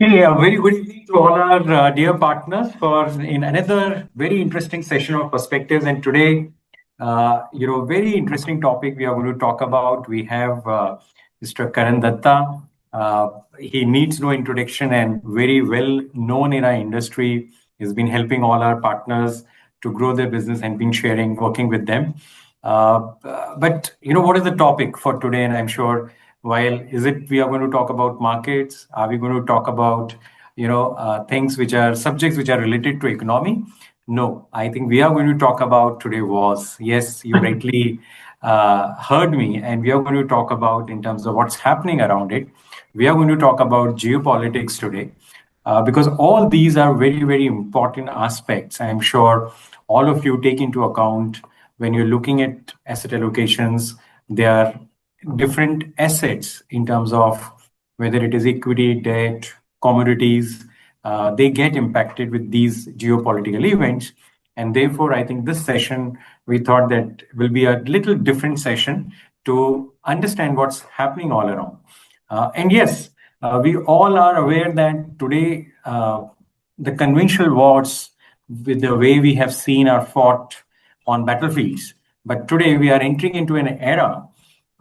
Hey, a very good evening to all our dear partners for in another very interesting session of perspectives. And today, very interesting topic we are going to talk about. We have Mr. Karan Datta. He needs no introduction and very well known in our industry. He's been helping all our partners to grow their business and been sharing, working with them. But what is the topic for today? And I'm sure while is it we are going to talk about markets, are we going to talk about things which are subjects which are related to economy? No, I think we are going to talk about today was, yes, you rightly heard me, and we are going to talk about in terms of what's happening around it. We are going to talk about geopolitics today, because all these are very, very important aspects. I'm sure all of you take into account when you're looking at asset allocations. There are different assets in terms of whether it is equity, debt, commodities. They get impacted with these geopolitical events. And therefore, I think this session, we thought that will be a little different session to understand what's happening all around. And yes, we all are aware that today the conventional wars, with the way we have seen, are fought on battlefields. But today we are entering into an era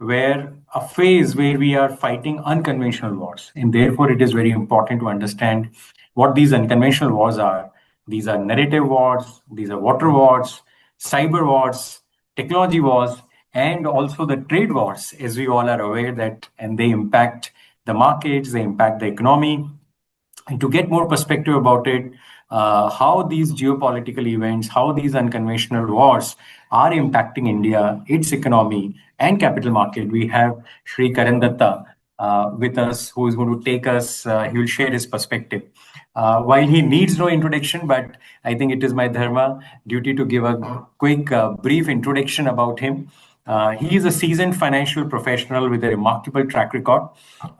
where a phase where we are fighting unconventional wars. And therefore, it is very important to understand what these unconventional wars are. These are narrative wars, these are water wars, cyber wars, technology wars, and also the trade wars, as we all are aware that, and they impact the markets, they impact the economy. And to get more perspective about it, how these geopolitical events, how these unconventional wars are impacting India, its economy, and capital market, we have Shri Karan Datta with us, who is going to take us, he will share his perspective. While he needs no introduction, but I think it is my dharma, duty to give a quick, brief introduction about him. He is a seasoned financial professional with a remarkable track record,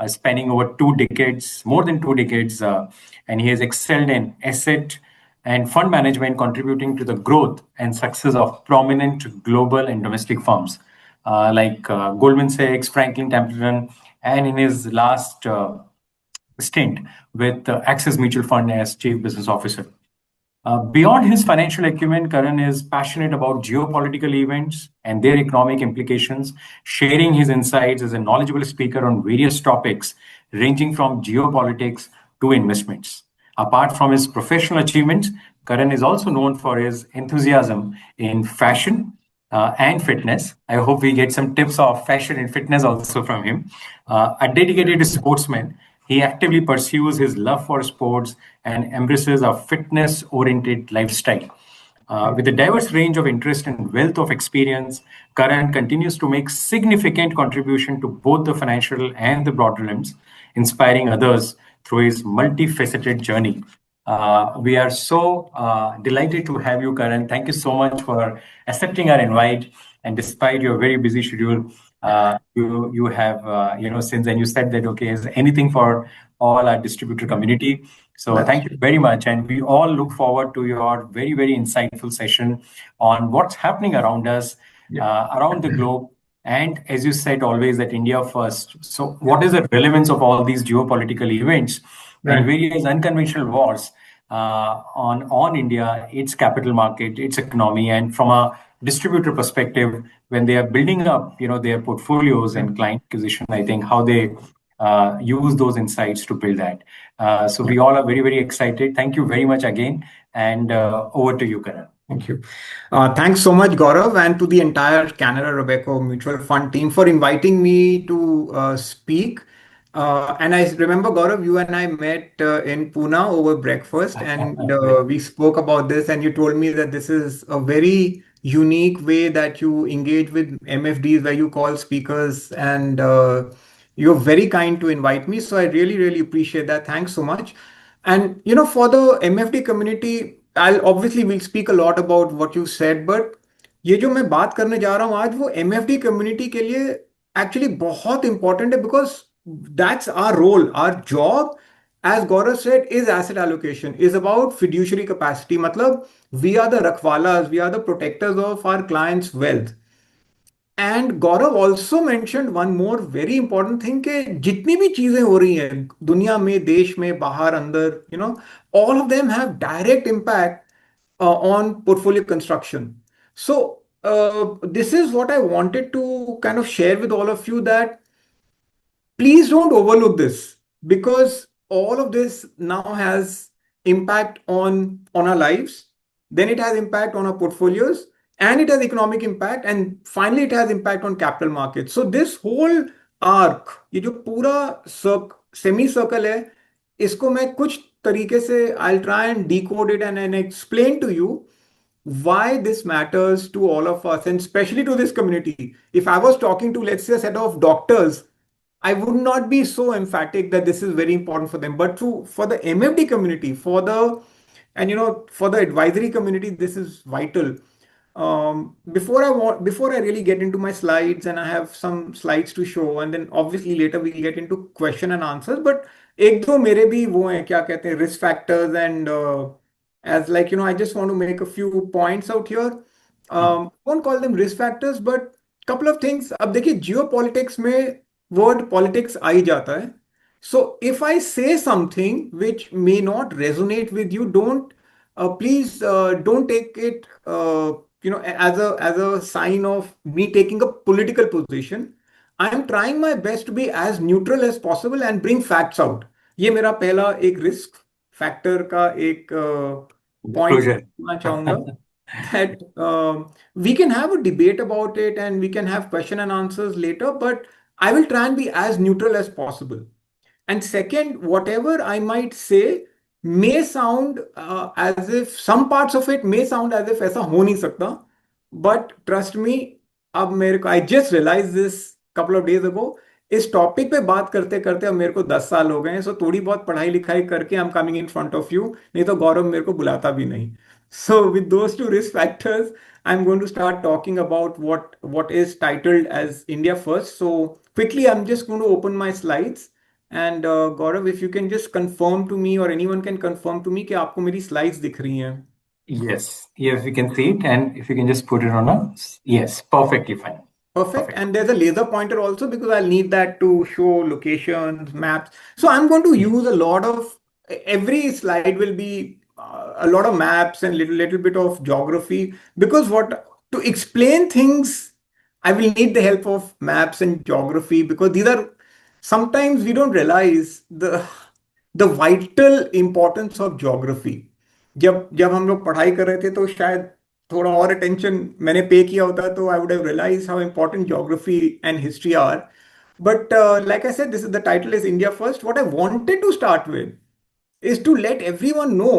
spanning over 2 decades, more than 2 decades, and he has excelled in asset and fund management, contributing to the growth and success of prominent global and domestic firms like Goldman Sachs, Franklin Templeton, and in his last stint with Axis Mutual Fund as Chief Business Officer. Beyond his financial acumen, Karan is passionate about geopolitical events and their economic implications, sharing his insights as a knowledgeable speaker on various topics ranging from geopolitics to investments. Apart from his professional achievements, Karan is also known for his enthusiasm in fashion and fitness. I hope we get some tips of fashion and fitness also from him. A dedicated sportsman, he actively pursues his love for sports and embraces a fitness oriented lifestyle. With a diverse range of interest and wealth of experience, Karan continues to make significant contribution to both the financial and the broader realms, inspiring others through his multifaceted journey. We are so delighted to have you, Karan. Thank you so much for accepting our invite. And despite your very busy schedule, you have since then you said that okay, is anything for all our distributor community. So thank you very much, and we all look forward to your very, very insightful session on what's happening around us, around the globe. And as you said, always that India first. So, what is the relevance of all these geopolitical events and various unconventional wars on India, its capital market, its economy, and from a distributor perspective, when they are building up, their portfolios and client acquisition, I think how they use those insights to build that. So we all are very, very excited. Thank you very much again, and over to you, Karan. Thank you. Thanks so much, Gaurav, and to the entire Canara Robeco Mutual Fund team for inviting me to speak. And I remember, Gaurav, you and I met in Pune over breakfast, and we spoke about this, and you told me that this is a very unique way that you engage with MFDs, where you call speakers, and you're very kind to invite me. So I really, really appreciate that. Thanks so much. And for the MFD community, I'll obviously we'll speak a lot about what you said, but ये जो मैं बात करने जा रहा हूँ आज वो MFD community के लिए actually बहुत important है, because that's our role, our job, as Gaurav said, is asset allocation, is about fiduciary capacity. मतलब we are the रखवालास, we are the protectors of our clients' wealth. And Gaurav also mentioned one more very important thing कि जितनी भी चीजें हो रही हैं दुनिया में, देश में, बाहर, अंदर, all of them have direct impact on portfolio construction. So this is what I wanted to kind of share with all of you, that please don't overlook this, because all of this now has impact on our lives, then it has impact on our portfolios, and it has economic impact, and finally it has impact on capital markets. So this whole arc, ये जो पूरा semi circle है, इसको मैं कुछ तरीके से I'll try and decode it and explain to you why this matters to all of us, and especially to this community. If I was talking to, let's say, a set of doctors, I would not be so emphatic that this is very important for them. But for the MFD community, for the advisory community, this is vital. Before I really get into my slides, and I have some slides to show, and then obviously later we'll get into question and answers. But एक दो मेरे भी वो हैं, क्या कहते हैं, risk factors, and as like I just want to make a few points out here. Won't call them risk factors, but couple of things. अब देखिए geopolitics में word politics आ ही जाता है. So if I say something which may not resonate with you, please don't take it as a sign of me taking a political position. I am trying my best to be as neutral as possible and bring facts out. ये मेरा पहला एक risk factor का एक point Disclosure. चाहूंगा, that we can have a debate about it and we can have question and answers later, but I will try and be as neutral as possible. And second, whatever I might say may sound as if some parts of it may sound as if ऐसा हो नहीं सकता, but trust me, अब मेरे को I just realized this couple of days ago. इस topic पे बात करते करते अब मेरे को 10 साल हो गए हैं, सो थोड़ी बहुत पढ़ाई लिखाई करके I am coming in front of you, नहीं तो गौरव मेरे को बुलाता भी नहीं. So with those two risk factors, I'm going to start talking about what is titled as India First. So quickly, I'm just going to open my slides. And Gaurav, if you can just confirm to me, or anyone can confirm to me कि आपको मेरी slides दिख रही हैं. Yes, yes, we can see it. And if you can just put it on a, yes, perfectly fine. Perfect. Perfect. And there's a laser pointer also, because I'll need that to show locations, maps. So I'm going to use a lot of, every slide will be a lot of maps and little bit of geography, because what to explain things, I will need the help of maps and geography, because these are, sometimes we don't realize the vital importance of geography. जब जब हम लोग पढ़ाई कर रहे थे तो शायद थोड़ा और अटेंशन मैंने पे किया होता, तो I would have realise how important geography and history are. But like I said, this is the title is India first. What I wanted to start with is to let everyone know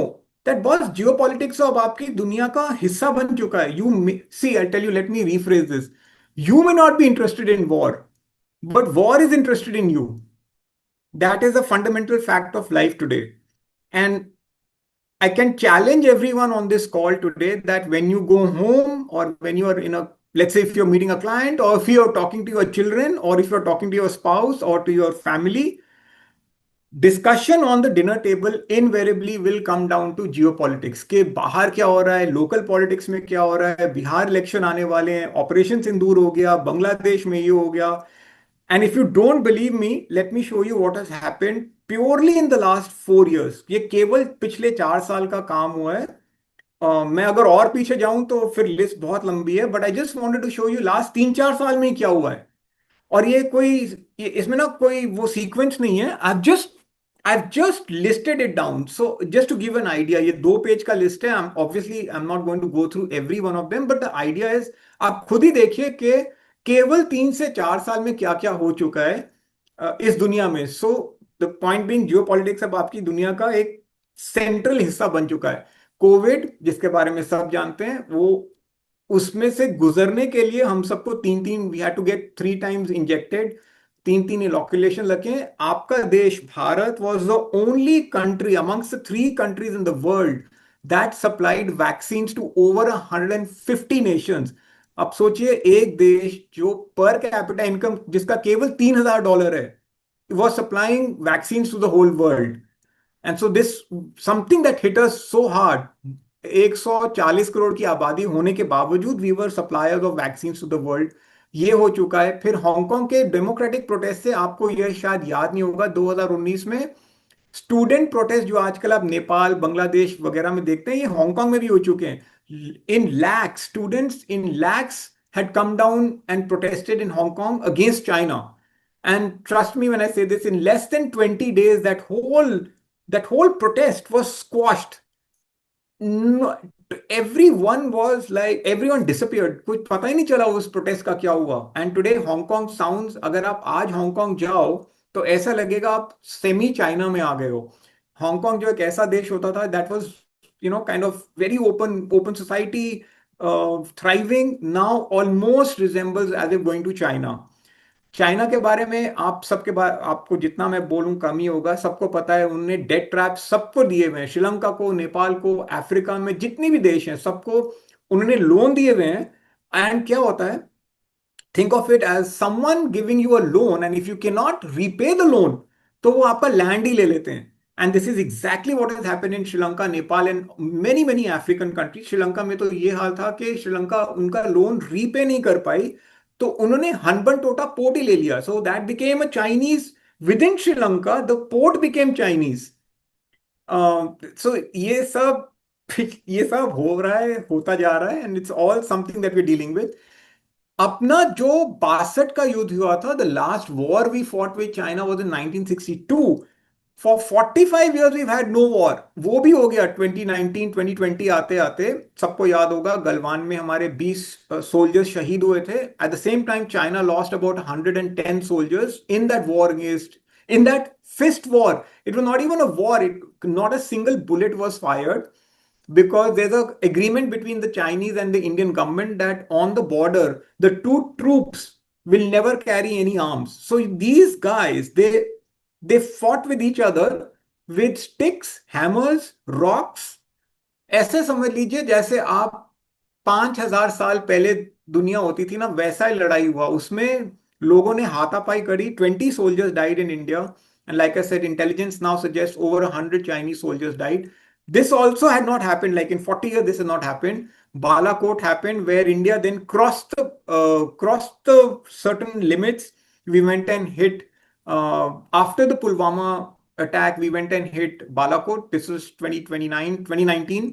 that boss, geopolitics अब आपकी दुनिया का हिस्सा बन चुका है. You see, I tell you, let me rephrase this. You may not be interested in war, but war is interested in you. That is a fundamental fact of life today. And I can challenge everyone on this call today that when you go home, or when you are in a, let's say if you're meeting a client, or if you're talking to your children, or if you're talking to your spouse or to your family, discussion on the dinner table invariably will come down to geopolitics. के बाहर क्या हो रहा है, local politics में क्या हो रहा है, बिहार इलेक्शन आने वाले हैं, ऑपरेशन सिंदूर हो गया, बांग्लादेश में ये हो गया. And if you don't believe me, let me show you what has happened purely in the last 4 years. ये केवल पिछले 4 साल का काम हुआ है. मैं अगर और पीछे जाऊं तो फिर लिस्ट बहुत लंबी है, but I just wanted to show you last 3-4 साल में क्या हुआ है. और इसमें ना कोई वो सीक्वेंस नहीं है. I've just listed it down. So just to give an idea, ये 2 पेज का लिस्ट है. I'm not going to go through every one of them, but the idea is, आप खुद ही देखिए कि केवल 3 से 4 साल में क्या क्या हो चुका है इस दुनिया में. सो द पॉइंट बीइंग, जियोपॉलिटिक्स अब आपकी दुनिया का एक सेंट्रल हिस्सा बन चुका है. कोविड, जिसके बारे में सब जानते हैं, वो उसमें से गुजरने के लिए हम सबको तीन तीन, we had to get 3 times injected, 3 inoculation लगे. आपका देश भारत was the only country amongst the 3 countries in the world that supplied vaccines to over 150 nations. अब सोचिए, एक देश जो पर कैपिटा इनकम जिसका केवल $3,000 है, was supplying vaccines to the whole world. And so this something that hit us so hard. 140 crore की आबादी होने के बावजूद we were suppliers of vaccines to the world. ये हो चुका है। फिर हांगकांग के डेमोक्रेटिक प्रोटेस्ट से आपको यह शायद याद नहीं होगा, 2019 में स्टूडेंट प्रोटेस्ट जो आजकल आप नेपाल बांग्लादेश वगैरह में देखते हैं, ये हांगकांग में भी हो चुके हैं। In lakhs students in lakhs had come down and protested in Hong Kong against China. And trust me when I say this, in less than 20 days, that whole protest was squashed. No, everyone was like, everyone disappeared. कुछ पता ही नहीं चला उस protest का क्या हुआ। And today Hong Kong sounds, अगर आप आज हांगकांग जाओ तो ऐसा लगेगा आप सेमी चाइना में आ गए हो। हांगकांग जो एक ऐसा देश होता था, that was kind of very open open society, thriving, now almost resembles as if going to China. China के बारे में आप सबके बारे, आपको जितना मैं बोलूं कम ही होगा। सबको पता है उन्होंने डेट ट्रैप सबको दिए हुए हैं, श्रीलंका को, नेपाल को, अफ्रीका में जितने भी देश हैं सबको उन्होंने लोन दिए हुए हैं। एंड क्या होता है, think of it as someone giving you a loan, and if you cannot repay the loan तो वो आपका लैंड ही ले लेते हैं। And this is exactly what has happened in Sri Lanka, Nepal and many many African countries. Sri Lanka में तो ये हाल था कि श्रीलंका उनका लोन रीपे नहीं कर पाई, तो उन्होंने हनबन टोटा पोर्ट ही ले लिया। So that became a Chinese with in Sri Lanka, the port became Chinese. So ये सब हो रहा है, होता जा रहा है, and it's all something that we dealing with. अपना जो 62 का युद्ध हुआ था, the last war we fought with China was in 1962। For 45 years we've had no war। वो भी हो गया 2019 2020 आते आते। सबको याद होगा गलवान में हमारे 20 सोल्जर्स शहीद हुए थे। At the same time China lost about 110 soldiers in that war against, in that fist war. It was not even a war, not a single bullet was fired, because there's an agreement between the Chinese and the Indian government that on the border, the two troops will never carry any arms. So these guys, they fought with each other with sticks, hammers, rocks। ऐसे समझ लीजिए जैसे आप 5,000 साल पहले दुनिया होती थी ना, वैसा ही लड़ाई हुआ उसमें। लोगों ने हाथापाई करी। 20 soldiers died in India, and like I said, intelligence now suggests over 100 Chinese soldiers died. This also had not happened, like in 40 years this has not happened। Balakot happened where India then crossed the certain limits। We went and hit, after the Pulwama attack, we went and hit Balakot। This was 2019।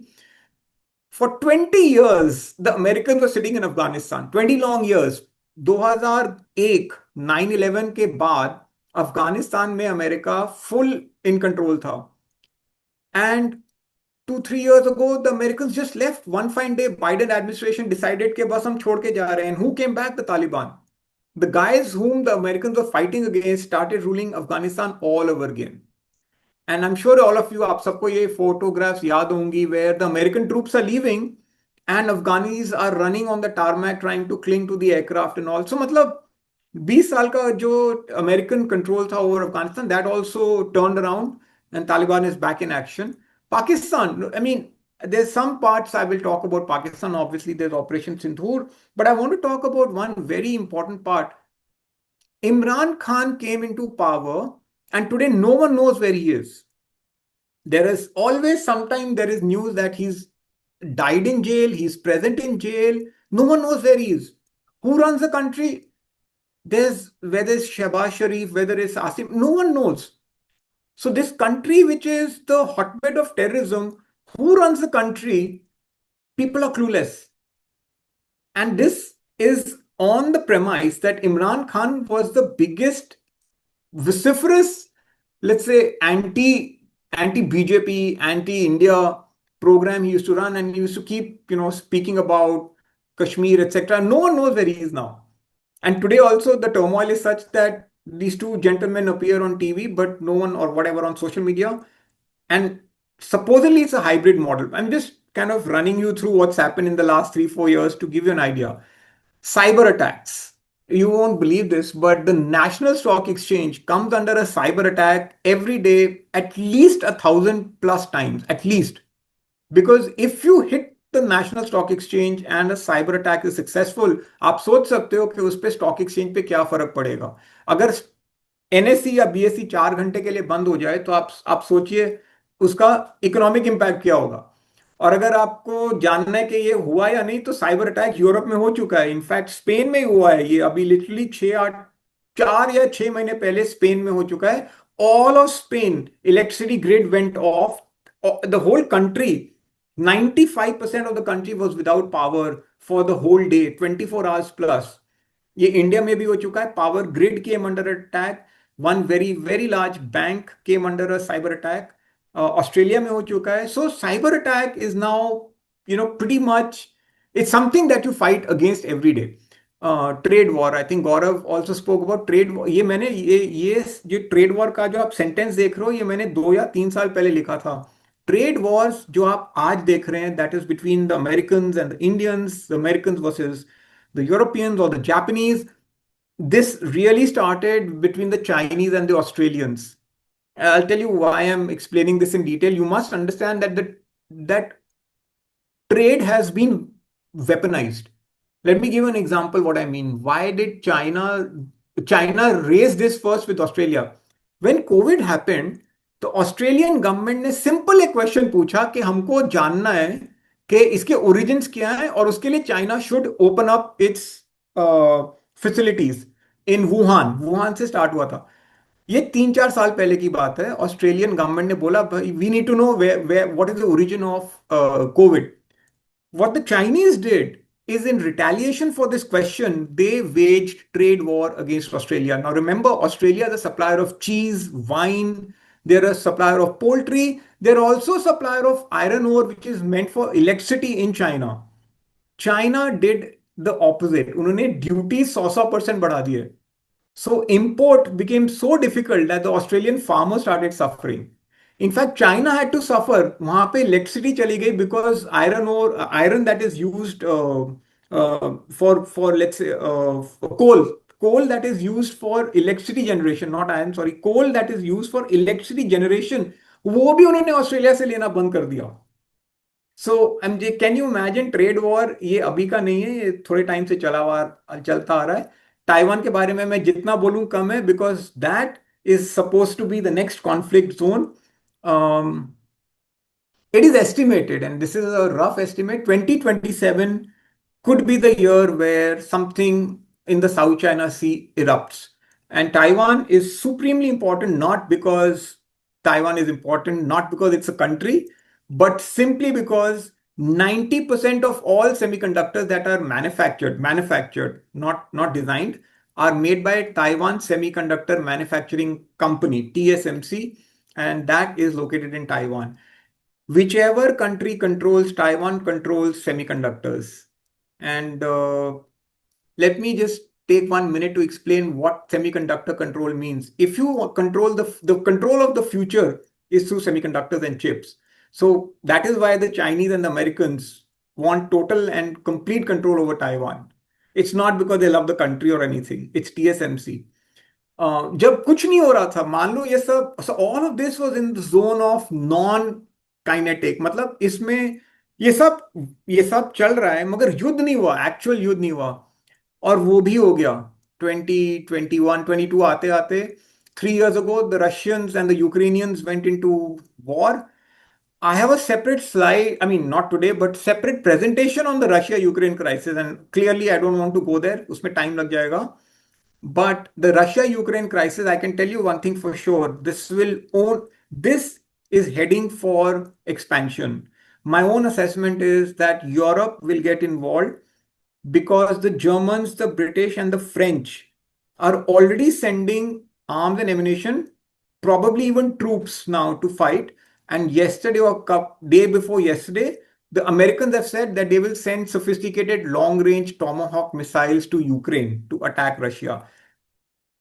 For 20 years, the Americans were sitting in Afghanistan, 20 long years। 2001 9/11 के बाद अफगानिस्तान में America full in control था। And 2-3 years ago the Americans just left। one fine day Biden administration decided कि बस हम छोड़ के जा रहे हैं। And who came back? The Taliban। The guys whom the Americans were fighting against started ruling Afghanistan all over again। And I'm sure all of you, आप सबको ये photographs याद होंगी where the American troops are leaving and Afghanis are running on the tarmac trying to cling to the aircraft and all। So मतलब 20 साल का जो American control था over Afghanistan, that also turned around and Taliban is back in action। Pakistan, I mean, there's some parts I will talk about Pakistan, obviously there's Operation Sindhur, but I want to talk about one very important part। Imran Khan came into power and today no one knows where he is। There is always, sometime there is news that he's died in jail, he's present in jail, no one knows where he is। Who runs the country? There's, whether it's Shehbaz Sharif, whether it's Asim, no one knows। So this country, which is the hotbed of terrorism, who runs the country? People are clueless। And this is on the premise that Imran Khan was the biggest vociferous, let's say, anti BJP, anti India program he used to run, and he used to keep speaking about Kashmir, etc. No one knows where he is now। And today also the turmoil is such that these two gentlemen appear on TV, but no one, or whatever, on social media, and supposedly it's a hybrid model। I'm just kind of running you through what's happened in the last 3-4 years to give you an idea। Cyber attacks. You won't believe this, but the National Stock Exchange comes under a cyber attack every day, at least 1,000+ times, at least। Because if you hit the National Stock Exchange and a cyber attack is successful, आप सोच सकते हो कि उस पे stock exchange पे क्या फर्क पड़ेगा। अगर एनएससी या बीएससी 4 घंटे के लिए बंद हो जाए तो आप सोचिए उसका इकोनॉमिक इंपैक्ट क्या होगा। और अगर आपको जानना है कि ये हुआ या नहीं, तो साइबर अटैक यूरोप में हो चुका है। इनफैक्ट स्पेन में ही हुआ है ये, अभी लिटरली 4 या 6 महीने पहले स्पेन में हो चुका है। All of Spain electricity grid went off, the whole country, 95% of the country was without power for the whole day, 24 hours plus. ये इंडिया में भी हो चुका है, power grid came under attack, one very very large bank came under a cyber attack, Australia में हो चुका है। So cyber attack is now, pretty much, it's something that you fight against every day. Trade war, I think Gaurav also spoke about trade. ये मैंने ये जो trade war का जो आप सेंटेंस देख रहे हो, ये मैंने 2 या 3 साल पहले लिखा था। ट्रेड वॉर्स जो आप आज देख रहे हैं, that is between the American and the Indians, the American versus the Europeans or the Japanese. This really started between the Chinese and the Australians. I'll tell you why I'm explaining this in detail. You must understand that that trade has been weaponized. Let me give an example what I mean. Why did China raise this first with Australia? When COVID happened, तो Australian government ने simple एक question पूछा कि हमको जानना है कि इसके ओरिजिन्स क्या है, और उसके लिए China should open up it's facilities in Wuhan. Wuhan से स्टार्ट हुआ था। ये 3-4 साल पहले की बात है। ऑस्ट्रेलियन गवर्नमेंट ने बोला, भाई we need to know what is the origin of Covid. What the Chinese did is, in retaliation for this question, they waged trade war against Australia. Now, remember, Australia is a supplier of cheese, wine, they're a supplier of poultry, they're also a supplier of iron ore, which is meant for electricity in China. China did the opposite. उन्होंने duty 100% बढ़ा दिए. So import became so difficult that the Australian farmers started suffering. In fact, China had to suffer. वहां पे electricity चली गई because iron ore, iron that is used for let's say coal that is used for electricity generation, not iron, sorry, coal that is used for electricity generation, वो भी उन्होंने Australia से लेना बंद कर दिया। So MJ, can you imagine trade war? ये अभी का नहीं है, ये थोड़े टाइम से चलता आ रहा है। ताइवान के बारे में मैं जितना बोलूं कम है, because that is suppose to be the next conflict zone. It is estimated, and this is a rough estimate, 2027 could be the year where something in the South China Sea erupts. And Taiwan is supremely important, not because Taiwan is important, not because it's a country, but simply because 90% of all semiconductors that are manufactured, not designed, are made by Taiwan Semiconductor Manufacturing Company, TSMC, and that is located in Taiwan. Whichever country controls Taiwan controls semiconductors. And let me just take 1 minute to explain what semiconductor control means. If you control the control of the future is through semiconductors and chips. So that is why the Chinese and the Americans want total and complete control over Taiwan. It's not because they love the country or anything. It's TSMC. जब कुछ नहीं हो रहा था, मान लो ये सब, all of this was in the zone of non kinetic, मतलब इसमें ये सब चल रहा है, मगर युद्ध नहीं हुआ, एक्चुअल युद्ध नहीं हुआ। और वो भी हो गया 2021-22 आते आते। 3 years ago the Russians and the Ukrainians went into war. I have a separate slide, I mean not today, but separate presentation on the Russia Ukraine crisis, and clearly I don't want to go there, उसमें time लग जाएगा। But the Russia-Ukraine crisis, I can tell you one thing for sure. This is heading for expansion. My own assessment is that Europe will get involved because the Germans, the British, and the French are already sending arms and ammunition, probably even troops now to fight. And yesterday or day before yesterday, the Americans have said that they will send sophisticated long-range Tomahawk missiles to Ukraine to attack Russia.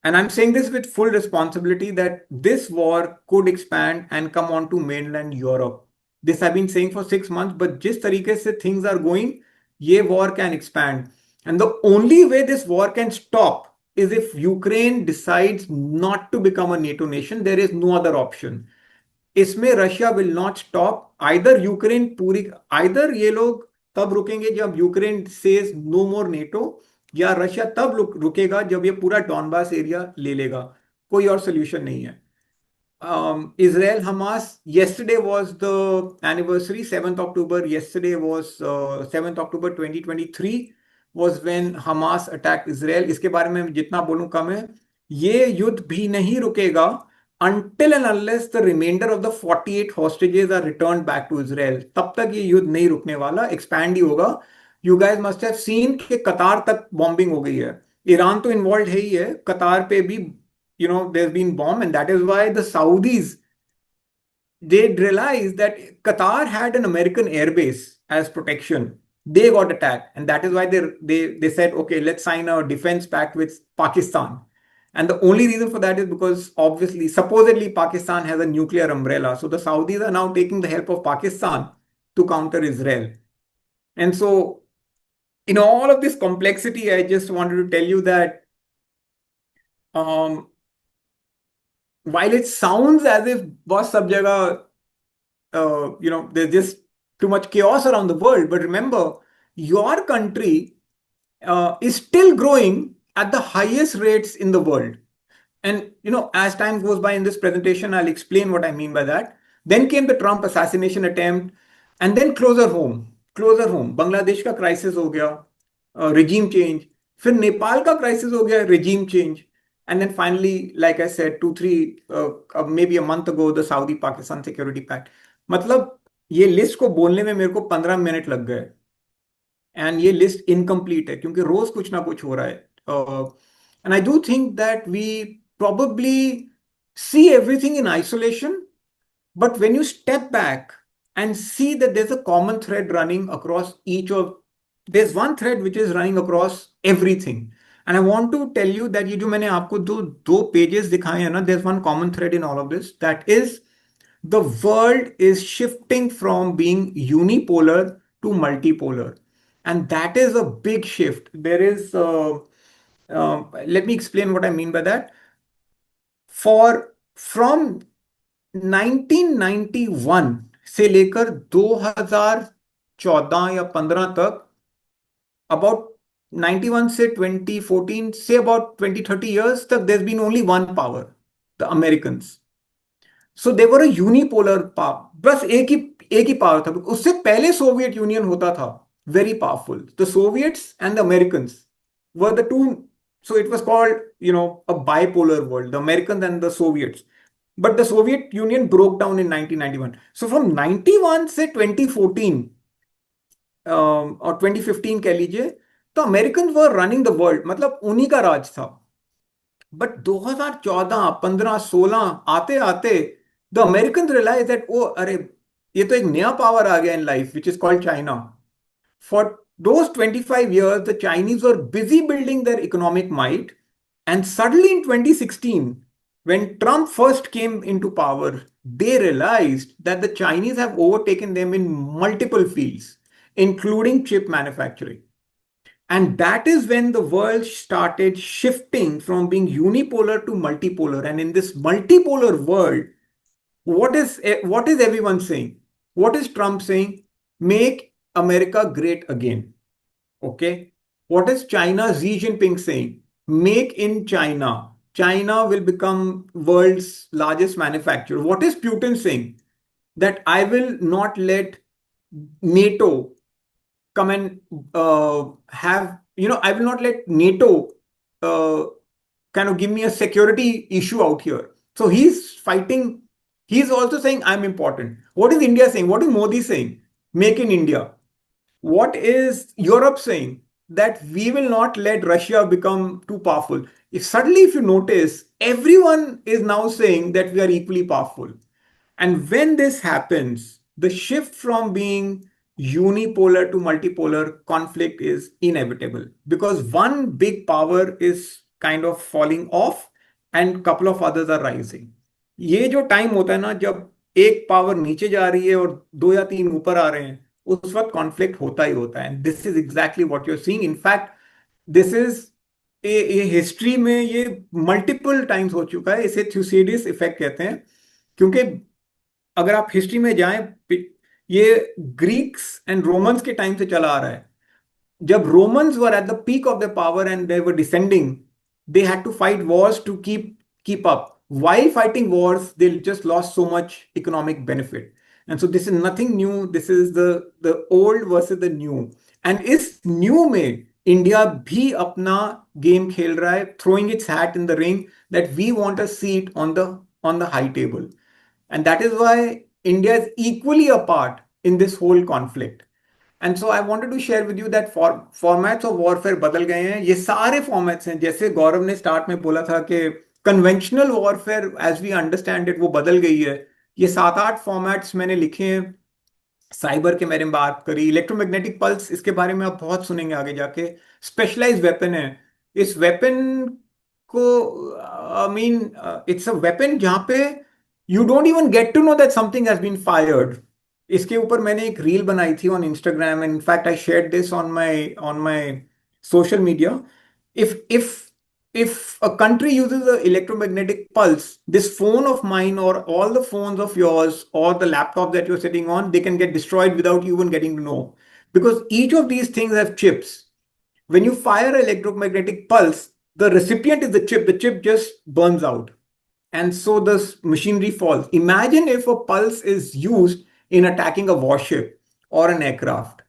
And I'm saying this with full responsibility that this war could expand and come on to mainland Europe. This I've been saying for 6 months, but just तरीके से things are going, ये war can expand. And the only way this war can stop is if Ukraine decides not to become a NATO nation. There is no other option. इसमें Russia will not stop. Either Ukraine पूरी, either ये लोग तब रुकेंगे जब Ukraine says no मोर NATO, या Russia तब रुकेगा जब ये पूरा डॉनबास एरिया ले लेगा। कोई और सोल्यूशन नहीं है। Israel Hamas. Yesterday was the anniversary, 7th October. Yesterday was 7th October 2023 was when Hamas attacked Israel. इसके बारे में जितना बोलूं कम है. ये युद्ध भी नहीं रुकेगा until and unless the remainder of the 48 hostages are returned back to Israel. तब तक ये युद्ध नहीं रुकने वाला, एक्सपैंड ही होगा. You guys must have seen कि कतार तक बॉम्बिंग हो गई है. ईरान तो इन्वॉल्व है ही है, कतार पे भी there's been bomb, and that is why the Saudis, they realized that Qatar had an American airbase as protection. They got attacked, and that is why they said, okay, let's sign a defense pact with Pakistan. And the only reason for that is because obviously, supposedly, Pakistan has a nuclear umbrella. So the Saudis are now taking the help of Pakistan to counter Israel. And so, in all of this complexity, I just wanted to tell you that um, while it sounds as if boss sab jagah, there's just too much chaos around the world, but remember, your country is still growing at the highest rates in the world. And as time goes by in this presentation, I'll explain what I mean by that. Then came the Trump assassination attempt, and then closer home. Bangladesh का crisis हो गया, regime change. फिर नेपाल का crisis हो गया, regime change. And then finally, like I said, maybe a month ago, the Saudi-Pakistan Security Pact. मतलब ये list को बोलने में मेरे को 15 मिनट लग गए. एंड ये लिस्ट इनकम्प्लीट है क्योंकि रोज कुछ ना कुछ हो रहा है. And I do think that we probably see everything in isolation, but when you step back and see that there's a common thread running across there's one thread which is running across everything. And I want to tell you that ये जो मैंने आपको दो pages दिखाए हैं ना, there's one common thread in all of this. That is, the world is shifting from being unipolar to multipolar. And that is a big shift. Let me explain what I mean by that. From 1991 से लेकर 2014 या 15 तक, about 91 से 2014 से about 20-30 years तक, there's been only one power, the Americans. So they were a unipolar power. बस एक ही power था. उससे पहले सोवियत यूनियन होता था, very powerful. The Soviets and the Americans were the two. So it was called, a bipolar world, the Americans and the Soviets. But the Soviet Union broke down in 1991. So from 91 से 2014 और 2015 कह लीजिए, तो American were running the world, मतलब उन्हीं का राज था. But 2014, 15, 16 आते आते द अमेरिकन रियलाइज दैट, ओ अरे, ये तो एक नया पावर आ गया in life, which is called China. For those 25 years, the Chinese were busy building their economic might. And suddenly in 2016, when Trump first came into power, they realized that the Chinese have overtaken them in multiple fields, including chip manufacturing. And that is when the world started shifting from being unipolar to multipolar. And in this multipolar world, what is everyone saying? What is Trump saying? Make America great again. Okay. What is China's Xi Jinping saying? Make in China. China will become world's largest manufacturer. What is Putin saying? That I will not let NATO come and I will not let NATO kind of give me a security issue out here. So he's fighting. He's also saying, I'm important. What is India saying? What is Modi saying? Make in India. What is Europe saying? That we will not let Russia become too powerful. If you notice, everyone is now saying that we are equally powerful. And when this happens, the shift from being unipolar to multipolar conflict is inevitable, because one big power is kind of falling off and couple of others are rising. ये जो time होता है ना, जब एक power नीचे जा रही है और दो या तीन ऊपर आ रहे हैं, उस वक्त कॉन्फ्लिक्ट होता ही होता है. This is exactly what you are seeing. In fact this is ये हिस्ट्री में ये मल्टीपल टाइम्स हो चुका है. इसे थ्यूसिडियस इफेक्ट कहते हैं, क्योंकि अगर आप हिस्ट्री में जाएं, ये ग्रीक्स एंड रोमन्स के टाइम से चला आ रहा है. जब Romans were at the peak of the power and they were descending, they had to fight wars to keep up. while fighting wars, they just lost so much economic benefit. And so this is nothing new. This is the old versus the new. And इस new में India भी अपना game खेल रहा है, throwing its hat in the ring that we want a seat on the high table. And that is why India is equally a part in this whole conflict. And so I wanted to share with you that formats of warfare बदल गए हैं। ये सारे formats हैं, जैसे गौरव ने start में बोला था कि conventional warfare as we understand it वो बदल गई है। ये 7-8 फॉर्मेट्स मैंने लिखे हैं। साइबर के बारे में बात करी, इलेक्ट्रोमैग्नेटिक पल्स, इसके बारे में आप बहुत सुनेंगे आगे जाके। स्पेशलाइज्ड वेपन है। इस वेपन को I mean it's a weapon जहां पे you don't even get to know that something has been fired. इसके ऊपर मैंने एक रील बनाई थी on Instagram and in fact I shared this on my social media. if if a country uses an electromagnetic pulse, this phone of mine or all the phones of yours or the laptop that you're sitting on, they can get destroyed without you even getting to know, because each of these things have chips. When you fire an electromagnetic pulse, the recipient is the chip just burns out, and so the machinery falls. Imagine if a pulse is used in attacking a warship or an aircraft.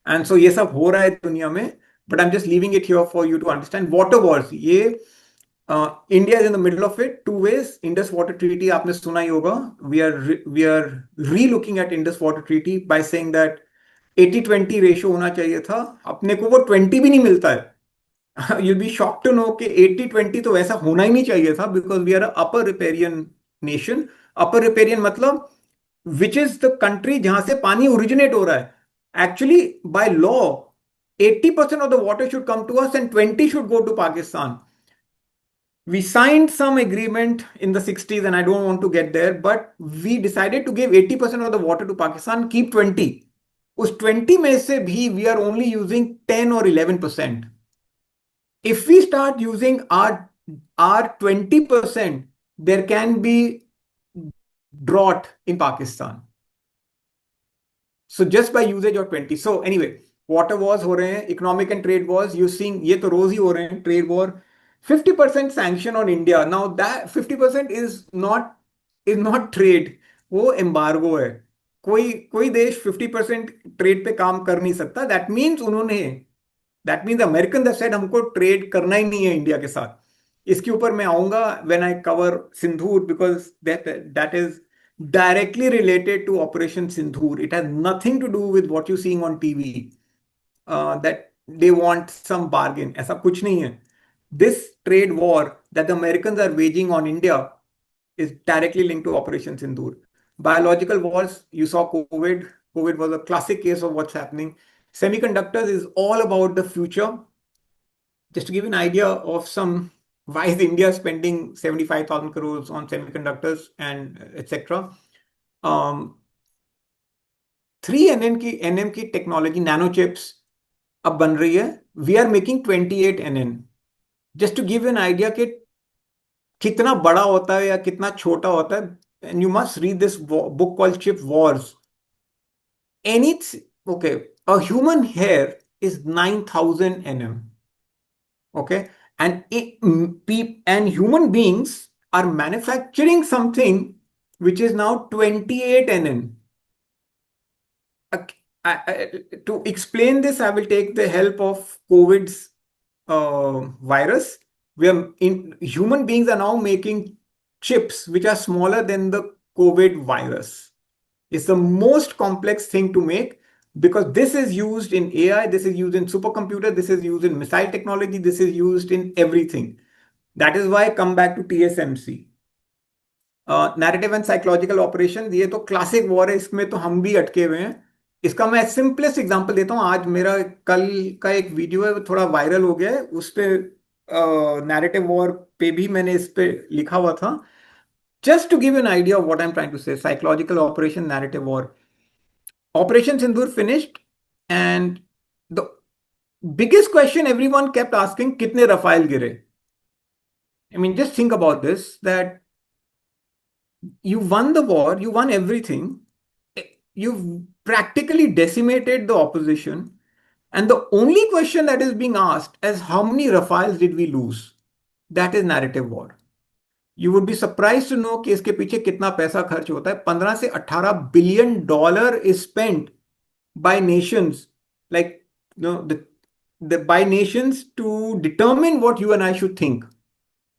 And so ये सब हो रहा है दुनिया में, but I'm just leaving it here for you to understand. Water wars, ये India is in the middle of it. Two ways. Indus Water Treaty आपने सुना ही होगा. We are re-looking at Indus Water Treaty by saying that 80-20 ratio होना चाहिए था। अपने को वो 20 भी नहीं मिलता है। you'll be shocked to know कि 80-20 तो वैसा होना ही नहीं चाहिए था, because we are a upper riparian nation. Upper riparian मतलब which is the country जहां से पानी originate हो रहा है। Actually, by law, 80% of the water should come to us and 20 should go to Pakistan. We signed some agreement in the 60s, and I don't want to get there, but we decided to give 80% of the water to Pakistan, keep 20. उस 20 में से भी we are only using 10 or 11%. If we start using our 20%, there can be drought in Pakistan. So just by usage of 20. So anyway, water wars हो रहे हैं, economic and trade wars. You seeing ये तो रोज ही हो रहे हैं, trade war. 50% sanction on India. Now that 50% is not trade. वो embargo है। कोई कोई देश 50% ट्रेड पे काम कर नहीं सकता। That means American that said हमको ट्रेड करना ही नहीं है इंडिया के साथ। इसके ऊपर मैं आऊंगा when I cover Sindoor, because that is directly related to Operation Sindhur. It has nothing to do with what you're seeing on TV, that they want some bargain. ऐसा कुछ नहीं है। This trade war that the Americans are waging on India is directly linked to Operation Sindhur. Biological wars, you saw COVID. COVID was a classic case of what's happening. Semiconductors is all about the future. Just to give you an idea of some, why is India spending 75,000 crores on semiconductors and etc. 3 nm की technology nano chips अब बन रही है। We are making 28 nm। Just to give an idea कि कितना बड़ा होता है या कितना छोटा होता है। And you must read this book called chip Wars. Any okay, a human here is 9,000 nm। Okay, and and human beings are manufacturing something which is now 28 nm. Okay, to explain this, I will take the help of COVID's virus, where human beings are now making chips which are smaller than the COVID virus. It's the most complex thing to make, because this is used in AI, this is used in supercomputer, this is used in missile technology, this is used in everything. That is why I come back to TSMC. Narrative and psychological operation, ये तो classic war है, इसमें तो हम भी अटके हुए हैं। इसका मैं सिंपलेस्ट एग्जांपल देता हूँ। आज मेरा कल का एक वीडियो है, थोड़ा वायरल हो गया है, उस पे नैरेटिव वॉर पे भी मैंने इस पे लिखा हुआ था। Just to give an idea of what I am trying to say, psychological operation, narrative war. Operation Sindoor finished, and the biggest question everyone kept asking, कितने रफाइल गिरे? I mean just think about this, that you won the war, you won everything, you've practically decimated the opposition, and the only question that is being asked is how many Rafales did we lose? That is narrative war. You would be surprise to know कि इसके पीछे कितना पैसा खर्च होता है। 15 से 18 billion dollar is spent by nations, like by nations to determine what you and I should think.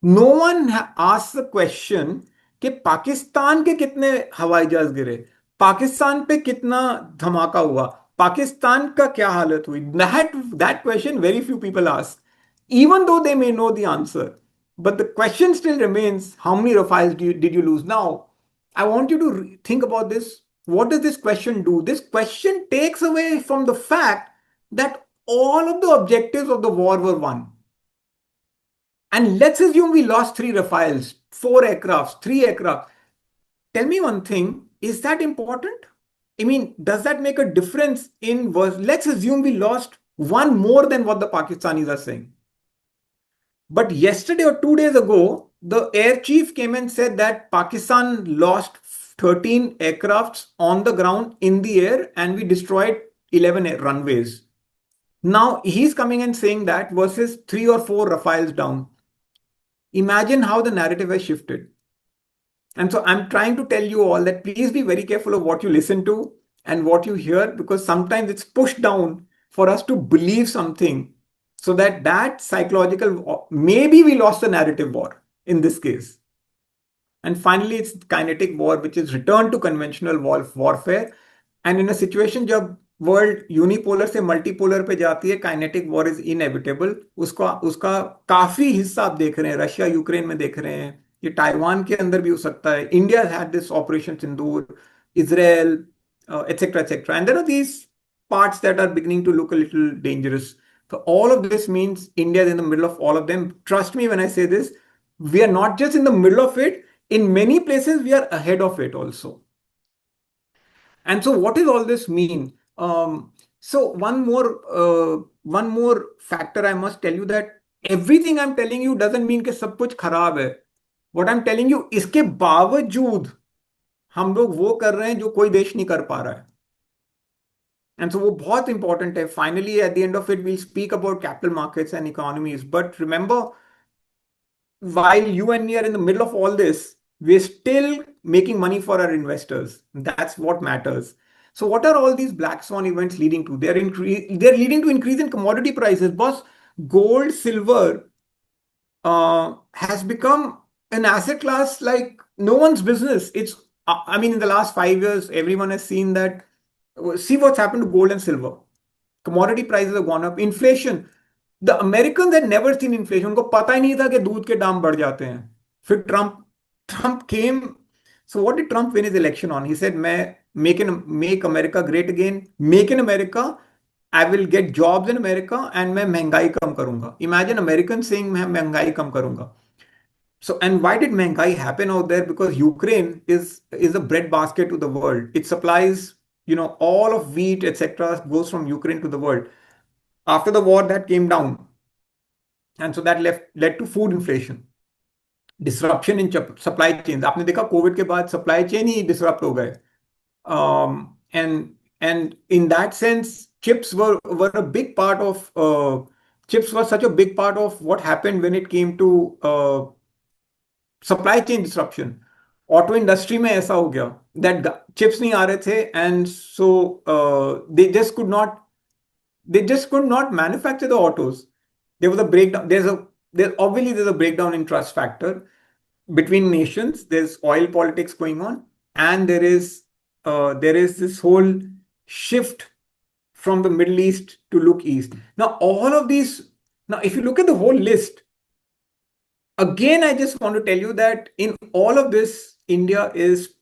No one asked the question कि पाकिस्तान के कितने हवाई जहाज गिरे, पाकिस्तान पे कितना धमाका हुआ, पाकिस्तान का क्या हालत हुई। That question very few people ask, even though they may know the answer. But the question still remains, how many Rafales did you lose? Now, I want you to think about this. What does this question do? This question takes away from the fact that all of the objectives of the war were won. And let's assume we lost three Rafales, four aircrafts, three aircraft. Tell me one thing, is that important? I mean, does that make a difference in was? Let's assume we lost one more than what the Pakistanis are saying. But yesterday or 2 days ago, the air chief came and said that Pakistan lost 13 aircrafts on the ground in the air and we destroyed 11 runways. Now he's coming and saying that versus 3 or 4 Rafales down. Imagine how the narrative has shifted. And so I'm trying to tell you all that please be very careful of what you listen to and what you hear, because sometimes it's pushed down for us to believe something, so that psychological, maybe we lost the narrative war in this case. And finally, it's kinetic war, which is return to conventional warfare. And in a situation जब world unipolar से multipolar पे जाती है, kinetic war is inevitable. उसका उसका काफी हिस्सा आप देख रहे हैं, रशिया यूक्रेन में देख रहे हैं, ये ताइवान के अंदर भी हो सकता है। India had this operation Sindoor, Israel, etc. And there are these parts that are beginning to look a little dangerous. So all of this means India is in the middle of all of them. Trust me when I say this, we are not just in the middle of it. In many places, we are ahead of it also. And so, what does all this mean? So one more factor I must tell you, that everything I'm telling you doesn't mean कि सब कुछ खराब है. What I'm telling you, इसके बावजूद हम लोग वो कर रहे हैं जो कोई देश नहीं कर पा रहा है. And so वो बहुत important है. Finally, at the end of it, we'll speak about capital markets and economies. But remember, while you and me are in the middle of all this, we're still making money for our investors. That's what matters. So, what are all these black swan events leading to? They're leading to increase in commodity prices. Boss, gold, silver has become an asset class like no one's business. I mean, in the last 5 years, everyone has seen that. See what's happened to gold and silver. Commodity prices have gone up. Inflation. The American had never seen inflation, उनको पता ही नहीं था कि दूध के दाम बढ़ जाते हैं. फिर Trump came. So what did Trump win his election on? He said मैं make America great again, make in America, I will get jobs in America and मैं महंगाई कम करूंगा. इमेजिन अमेरिकन सेइंग मैं महंगाई कम करूंगा. So, and why did Mengai happen out there? Because Ukraine is a breadbasket to the world. It supplies, all of wheat, etc., goes from Ukraine to the world. After the war, that came down. And so that led to food inflation, disruption in supply chains. आपने देखा Covid के बाद supply chain ही disrupt हो गए. And in that sense, were a big part of chips were such a big part of what happened when it came to supply chain disruption. Auto industry में ऐसा हो गया that chips नहीं आ रहे थे, and so they just could not manufacture the autos. There was a breakdown. There's a breakdown in trust factor between nations. There's oil politics going on, and there is this whole shift from the Middle East to look east. Now, all of these. Now, if you look at the whole list, again, I just want to tell you that in all of this, India is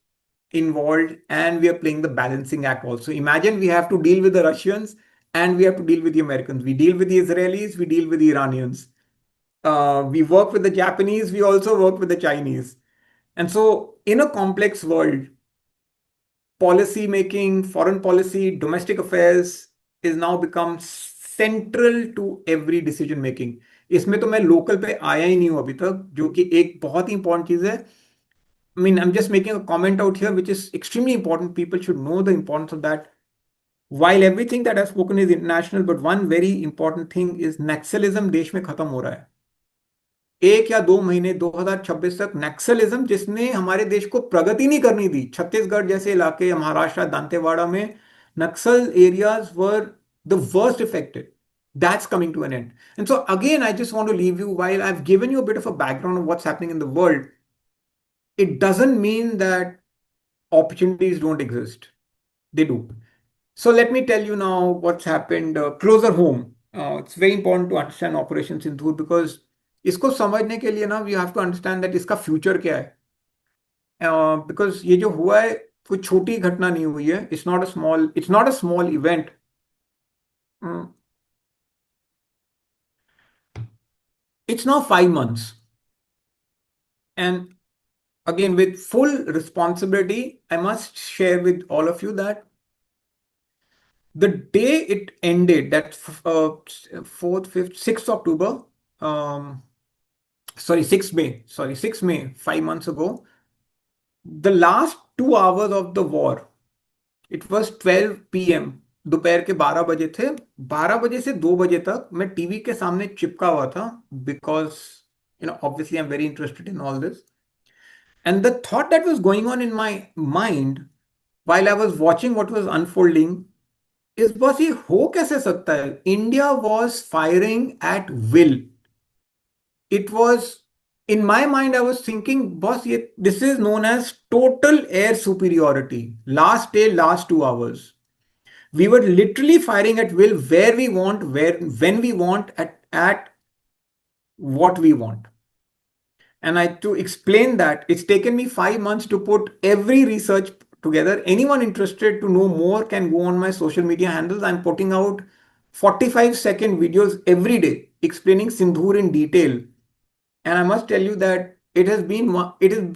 involved and we are playing the balancing act also. Imagine we have to deal with the Russians and we have to deal with the Americans. We deal with the Israelis, we deal with the Iranians. We work with the Japanese, we also work with the Chinese. And so, in a complex world, policy making, foreign policy, domestic affairs is now become central to every decision making. इसमें तो मैं local पे आया ही नहीं हूं अभी तक, जो कि एक बहुत ही इंपॉर्टेंट चीज है. I mean, I'm just making a comment out here, which is extremely important. People should know the importance of that. While everything that I've spoken is international, but one very important thing is naxalism देश में खत्म हो रहा है. 1 या 2 महीने 2026 तक नक्सलिज्म, जिसने हमारे देश को प्रगति नहीं करनी दी, छत्तीसगढ़ जैसे इलाके, महाराष्ट्र दांतेवाड़ा में Naxal areas were the worst affected. That's coming to an end. And so again, I just want to leave you, while I've given you a bit of a background of what's happening in the world, it doesn't mean that opportunities don't exist. They do. So let me tell you now what's happened closer home. It's very important to understand Operation Sindhur, because इसको समझने के लिए ना we have to understand that इसका future क्या है. Because ये जो हुआ है कोई छोटी घटना नहीं हुई है. It's not a small event. It's now 5 months. And again, with full responsibility, I must share with all of you that the day it ended, that 4th, 5th, 6th October, sorry, 6th May, 6th May, 5 months ago, the last 2 hours of the war, it was 12 p.m. दोपहर के 12 बजे थे. 12 बजे से 2 बजे तक मैं TV के सामने चिपका हुआ था, because obviously I'm very interested in all this. And the thought that was going on in my mind while I was watching what was unfolding is, बस ये हो कैसे सकता है? India was firing at will. It was, in my mind, I was thinking, boss, this is known as total air superiority. Last day, last 2 hours. We were literally firing at will, where we want, when we want, at what we want. And to explain that, it's taken me 5 months to put every research together. Anyone interested to know more can go on my social media handles. I'm putting out 45-second videos every day explaining Sindhur in detail. And I must tell you that it is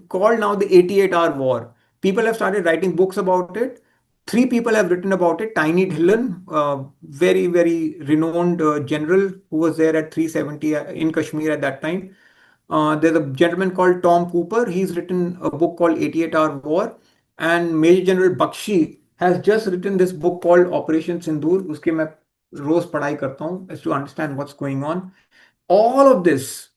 called now the 88-hour war. People have started writing books about it. 3 people have written about it. Tiny Dhillon, very, very renowned general who was there at 370 in Kashmir at that time. There's a gentleman called Tom Cooper. He's written a book called 88-Hour War. And Major General Bakshi has just written this book called Operation Sindoor. उसके मैं रोज पढ़ाई करता हूँ as to understand what's going on. All of this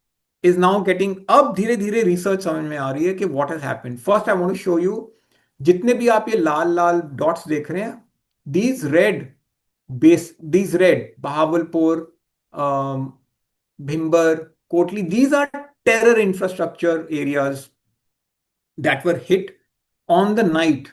is now getting, अब धीरे धीरे research समझ में आ रही है कि what has happened. First, I want to show you, जितने भी आप ये लाल लाल डॉट्स देख रहे हैं, these red Bahawalpur, Bhimber, Kotli, these are terror infrastructure areas that were hit on the night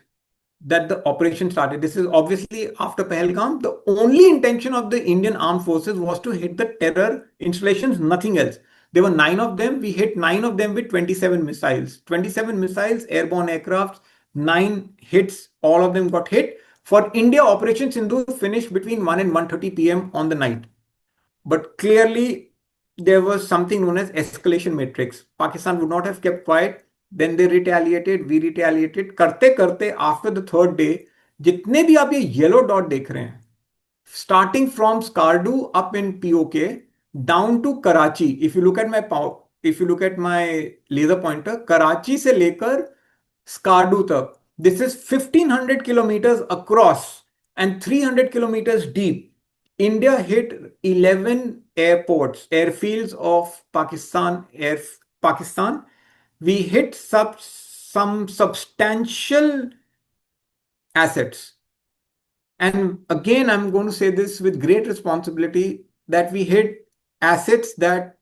that the operation started. This is obviously after Pahalgam. The only intention of the Indian armed forces was to hit the terror installations, nothing else. There were 9 of them. We hit 9 of them with 27 missiles. 27 missiles, airborne aircrafts, 9 hits, all of them got hit. For India, Operation Sindhu finished between 1 and 1:30 p.m. on the night. But clearly, there was something known as escalation matrix. Pakistan would not have kept quiet. Then they retaliated, we retaliated. करते करते after the third day, जितने भी आप ये yellow dot देख रहे हैं, starting from Skardu up in POK down to Karachi. If you look at my laser pointer, Karachi से लेकर Skardu तक, this is 1500 kilometers across and 300 kilometers deep. India hit 11 airfields of Pakistan. We hit some substantial assets. And again, I'm going to say this with great responsibility, that we hit assets that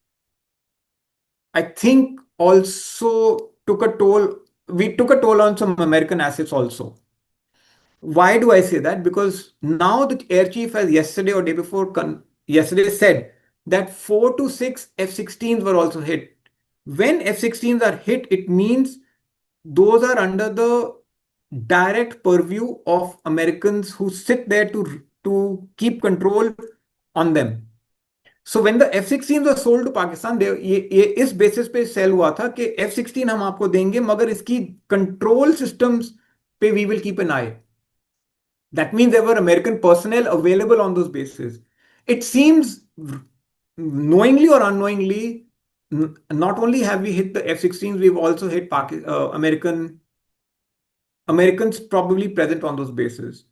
I think also took a toll. We took a toll on some American assets also. Why do I say that? Because now the air chief has yesterday or day before yesterday said that 4 to 6 F-16s were also hit. When F-16s are hit, it means those are under the direct purview of Americans who sit there to keep control on them. So when the F-16s were sold to Pakistan, ये इस basis पे cell हुआ था कि F-16 हम आपको देंगे, मगर इसकी कंट्रोल सिस्टम्स पे we will keep an eye. That means there were American personnel available on those bases. It seems, knowingly or unknowingly, not only have we hit the F-16s, we've also hit Americans probably present on those bases.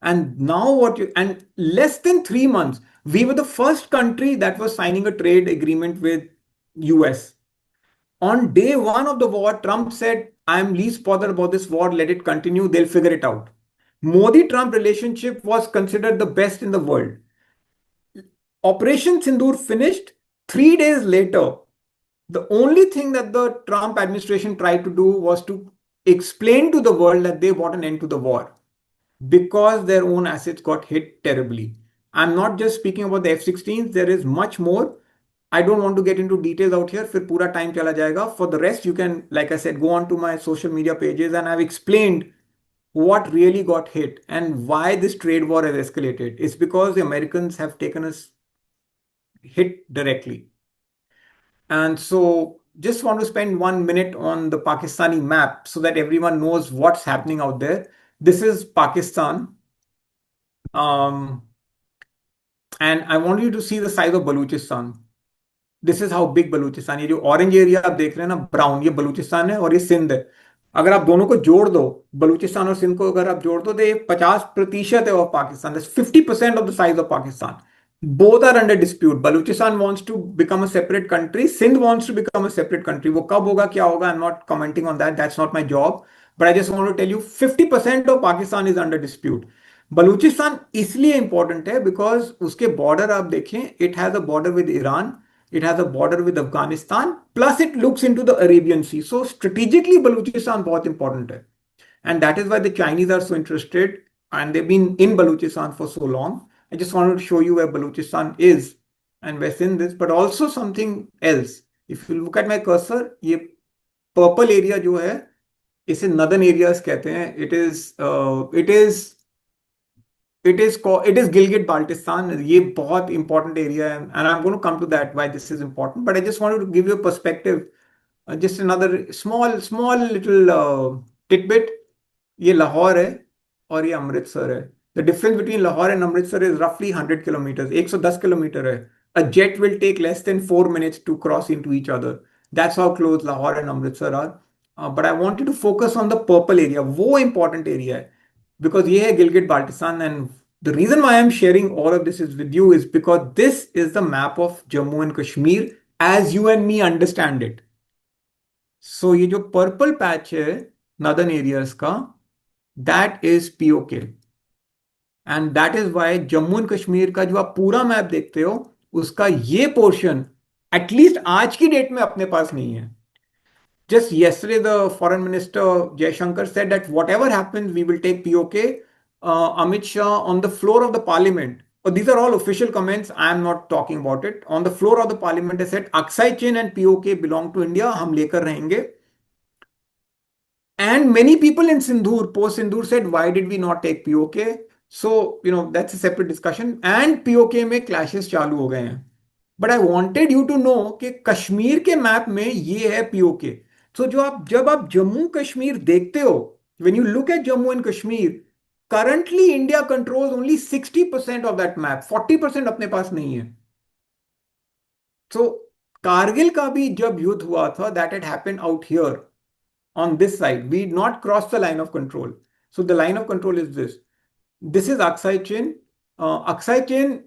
And now and less than 3 months, we were the first country that was signing a trade agreement with US. On day one of the war, Trump said, I'm least bothered about this war, let it continue, they'll figure it out. Modi Trump relationship was considered the best in the world. Operation Sindoor finished 3 days later. The only thing that the Trump administration tried to do was to explain to the world that they brought an end to the war because their own assets got hit terribly. I'm not just speaking about the F-16s, there is much more. I don't want to get into details out here, फिर पूरा time चला जाएगा. For the rest, you can, like I said, go on to my social media pages and I've explained what really got hit and why this trade war has escalated. It's because the Americans have taken us hit directly. And so just want to spend 1 minute on the Pakistani map so that everyone knows what's happening out there. This is Pakistan. Um, and I want you to see the size of Baluchistan. This is how big Balochistan. ये जो orange area आप देख रहे हैं ना, brown, ये बलूचिस्तान है और ये सिंध है. अगर आप दोनों को जोड़ दो, बलूचिस्तान और सिंध को अगर आप जोड़ दो, तो ये 50% है of Pakistan. 50% of the size of Pakistan. Both are under dispute. Balochistan wants to become a separate country, Sindh wants to become a separate country. वो कब होगा, क्या होगा, I am not commenting on that, that's not my job. But I just want to tell you 50% of Pakistan is under dispute. Balochistan इसलिए important है because उसके border आप देखें, it has a border with Iran, it has a border with Afghanistan, plus it looks into the Arabian Sea. So strategically, Balochistan बहुत important है. And that is why the Chinese are so interested and they've been in Balochistan for so long. I just wanted to show you where Balochistan is and where Sindh is, but also something else. If you look at my cursor, ये purple area जो है, इसे northern areas कहते हैं. It is Gilgit Baltistan. ये बहुत important area है, and I'm going to come to that why this is important. But I just wanted to give you a perspective, just another small little tidbit. ये लाहौर है और ये अमृतसर है. The difference between Lahore and Amritsar is roughly 100 kilometers. 110 kilometre है. A jet will take less than 4 minutes to cross into each other. That's how close Lahore and Amritsar are. But I wanted to focus on the purple area. वो important area है. Because ये है Gilgit Baltistan, and the reason why I'm sharing all of this is with you is because this is the map of Jammu and Kashmir as you and me understand it. So ये जो purple patch है northern areas का, that is PoK. And that is why Jammu and Kashmir का जो आप पूरा map देखते हो, उसका ये पोर्शन एटलीस्ट आज की डेट में अपने पास नहीं है. Just yesterday, the foreign minister Jaishankar said that whatever happens, we will take POK. Amit Shah on the floor of the parliament. These are all official comments. I am not talking about it. On the floor of the parliament, they said Aksai Chin and POK belong to India. हम लेकर रहेंगे. And many people in Sindhur, post Sindhur, said, why did we not take POK? So, that's a separate discussion. And POK में clashes चालू हो गए हैं. But I wanted you to know कि कश्मीर के मैप में ये है POK. So जब आप जम्मू कश्मीर देखते हो, when you look at Jammu and Kashmir, currently India controls only 60% of that map. 40% अपने पास नहीं है. So कारगिल का भी जब युद्ध हुआ था, that had happened out here on this side. We did not cross the line of control. So the line of control is this. This is Aksai Chin. Aksai Chin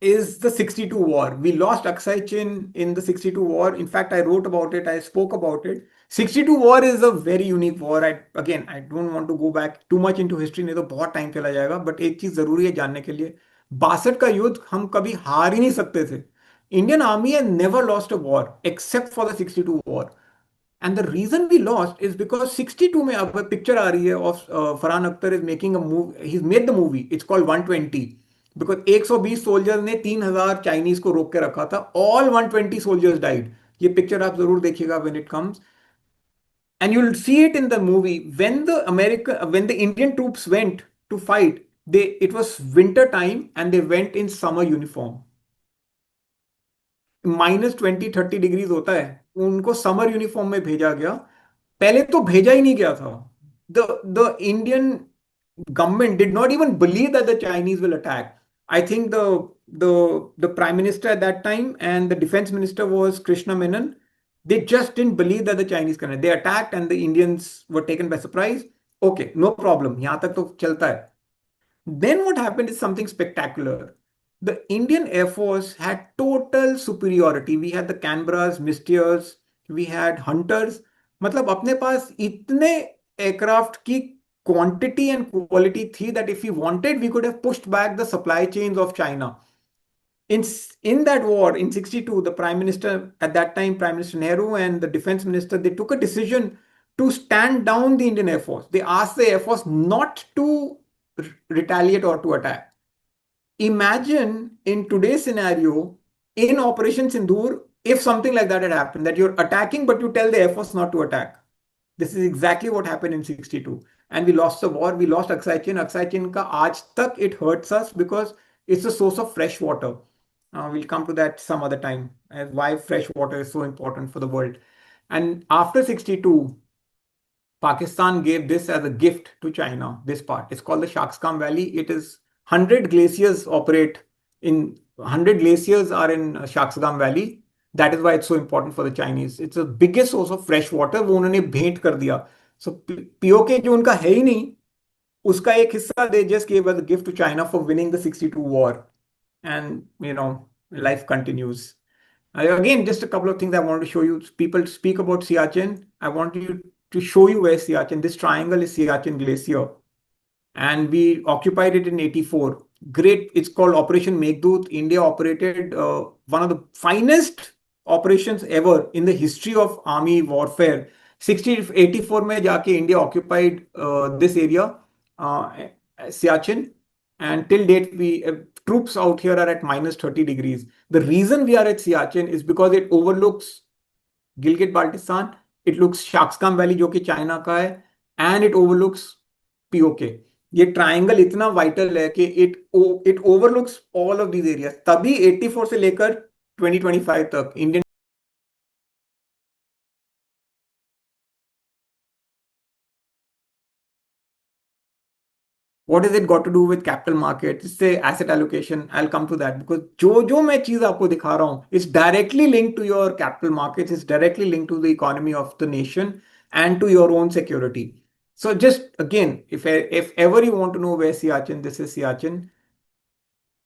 is the 62 war. We lost Aksai Chin in the 62 war. In fact, I wrote about it. I spoke about it. 62 war is a very unique war. I don't want to go back too much into history, नहीं तो बहुत time चला जाएगा. But एक चीज जरूरी है जानने के लिए, 62 का युद्ध हम कभी हार ही नहीं सकते थे. Indian army has never lost a war except for the 62 war. And the reason we lost is because 62 में अब पिक्चर आ रही है of Farhan Akhtar is making a movie. He's made the movie. It's called 120. Because 120 soldiers ने 3000 Chinese को रोक के रखा था. All 120 soldiers died. ये पिक्चर आप जरूर देखिएगा when it comes, and you will see it in the movie. When the Indian troops went to fight, they it was winter time and they went in summer uniform. -20-30 degrees होता है, उनको summer uniform में भेजा गया. पहले तो भेजा ही नहीं गया था. The Indian government did not even believe that the Chinese will attack. I think the prime minister at that time and the defense minister was Krishna Menon. They just didn't believe that the Chinese can. They attacked and the Indians were taken by surprise. Okay, no problem. यहाँ तक तो चलता है. Then what happened is something spectacular. the Indian Air Force had total superiority. We had the Canberras, Mystiers, we had Hunters. मतलब अपने पास इतने aircraft की quantity and quality थी that if we wanted, we could have pushed back the supply chains of China. In, in that war in 62, the prime minister at that time, Prime Minister Nehru, and the defense minister, they took a decision to stand down the Indian Air Force. They asked the Air Force not to retaliate or to attack. Imagine in today's scenario, in Operation Sindoor, if something like that had happened, that you're attacking, but you tell the Air Force not to attack. This is exactly what happened in 62. And we lost the war. We lost Aksai Chin. Aksai Chin ka aaj tak it hurts us because it's a source of fresh water. We'll come to that some other time, as why fresh water is so important for the world. And after 62, Pakistan gave this as a gift to China, this part. It's called the Shaksgam Valley. It is 100 glaciers operate in 100 glaciers are in Shaksgam Valley. That is why it's so important for the Chinese. It's the biggest source of fresh water. वो उन्होंने भेंट कर दिया. So POK जो उनका है ही नहीं, उसका एक हिस्सा they just gave as a gift to China for winning the 62 war. And life continues. Again, just a couple of things I want to show you. People speak about Siachen. I want you to show you where Siachen, this triangle is Siachen Glacier. And we occupied it in 84. Great. It's called Operation Meghdoot. India operated one of the finest operations ever in the history of army warfare. 84 में जाके India occupied this area, Siachen. And till date, we troops out here are at minus 30 degrees. The reason we are at Siachen is because it overlooks Gilgit Baltistan, it looks Shaksgam Valley जो कि China का है, and it overlooks POK. ये triangle इतना vital है कि it overlooks all of these areas. तभी 84 से लेकर 2025 तक Indian What has it got to do with capital markets? Say asset allocation. I'll come to that because जो मैं चीज आपको दिखा रहा हूँ, it's directly linked to your capital markets. It's directly linked to the economy of the nation and to your own security. So just again, if ever you want to know where Siachen, this is Siachen,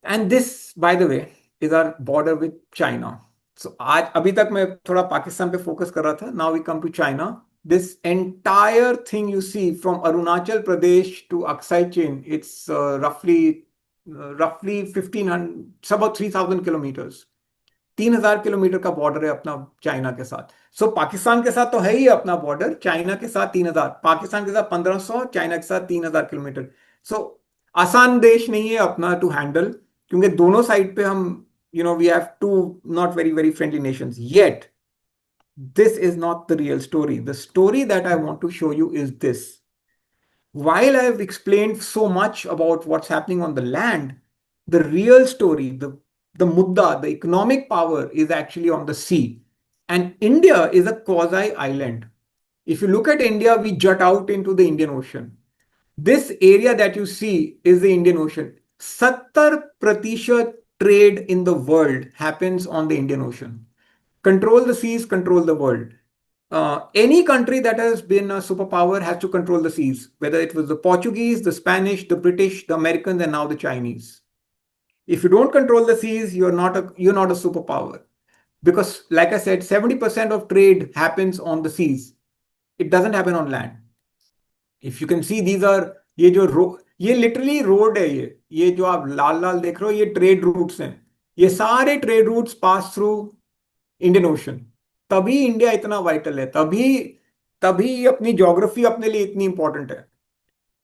and this, by the way, is our border with China. So आज अभी तक मैं थोड़ा पाकिस्तान पे focus कर रहा था. Now we come to China. This entire thing you see from Arunachal Pradesh to Aksai Chin, it's roughly 1500, it's about 3000 kilometers. 3000 kilometre का बॉर्डर है अपना चाइना के साथ. सो पाकिस्तान के साथ तो है ही अपना बॉर्डर, चाइना के साथ 3000, पाकिस्तान के साथ 1500, चाइना के साथ 3000 किलोमीटर. सो आसान देश नहीं है अपना टू हैंडल, क्योंकि दोनों साइड पे हम we have two not very very friendly nations. Yet this is not the real story. The story that I want to show you is this. While I have explained so much about what's happening on the land, the real story, the mudda, the economic power is actually on the sea. And India is a quasi island. If you look at India, we jut out into the Indian Ocean. This area that you see is the Indian Ocean. 70% trade in the world happens on the Indian Ocean. Control the seas, control the world. Any country that has been a superpower has to control the seas, whether it was the Portuguese, the Spanish, the British, the Americans, and now the Chinese. If you don't control the seas, you're not a superpower. Because, like I said, 70% of trade happens on the seas. It doesn't happen on land. If you can see, these are ये literally road है. ये जो आप लाल लाल देख रहे हो, ये trade routes हैं. ये सारे trade routes pass through Indian ocean. तभी इंडिया इतना वाइटल है, तभी अपनी ज्योग्राफी अपने लिए इतनी इंपॉर्टेंट है.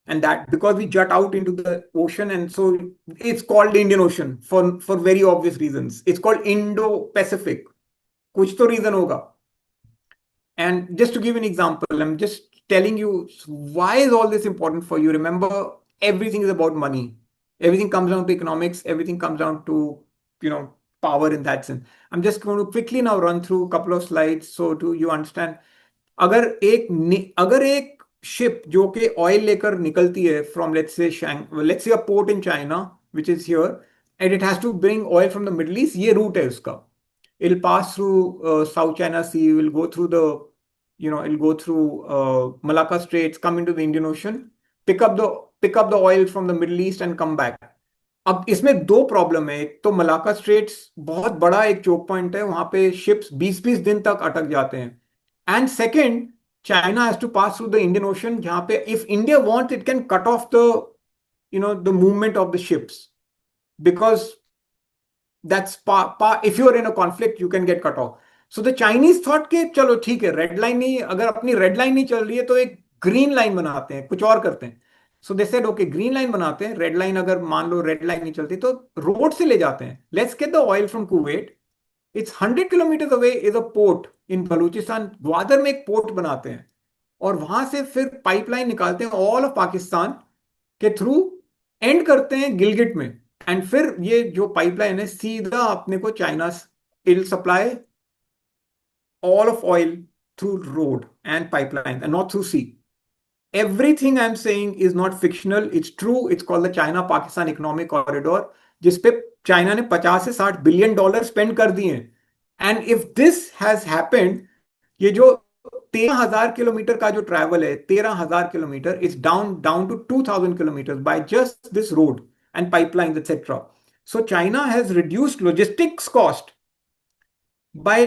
And that because we jut out into the ocean, and so it's called Indian Ocean for very obvious reasons. It's called Indo-Pacific. कुछ तो reason होगा. And just to give an example, I'm just telling you why is all this important for you. Remember, everything is about money. Everything comes down to economics. Everything comes down to power in that sense. I'm just going to quickly now run through a couple of slides so do you understand. अगर एक ship जो कि oil लेकर निकलती है from let's say a port in China which is here, and it has to bring oil from the Middle East, ये route है उसका. It'll pass through South China Sea, will go through it'll go through Malacca Straits, come into the Indian Ocean, pick up the oil from the Middle East and come back. अब इसमें दो problem है। एक तो Malacca straits बहुत बड़ा एक choke point है, वहां पे शिप्स 20-20 दिन तक अटक जाते हैं। And second, China has to pass through the Indian Ocean, जहां पे if India wants it can cut off the the movement of the ships, because that's if you are in a conflict you can get cut off. So the Chinese thought के चलो ठीक है, red line नहीं, अगर अपनी red line नहीं चल रही है तो एक ग्रीन लाइन बनाते हैं, कुछ और करते हैं। So they said okay, green line बनाते हैं, रेड लाइन अगर मान लो रेड लाइन नहीं चलती तो रोड से ले जाते हैं। Let's get the oil from Kuwait, it's 100 kilometre away is a port in Balochistan, Gwadar में एक पोर्ट बनाते हैं, और वहां से फिर पाइपलाइन निकालते हैं ऑल ऑफ पाकिस्तान के थ्रू, एंड करते हैं गिलगिट में। एंड फिर ये जो पाइपलाइन है सीधा अपने को चाइना इल supply all of oil through road and pipelines and not through sea. Everything I'm saying is not fictional. It's true. It's called the China Pakistan Economic Corridor, जिसपे चाइना ने 50 से 60 बिलियन डॉलर स्पेंड कर दिए हैं। And if this has happened, ये जो 13,000 kilometre का जो ट्रैवल है, 13,000 kilometre, it's down down to 2,000 kilometre by just this road and pipeline etcetera. So China has reduced logistics cost by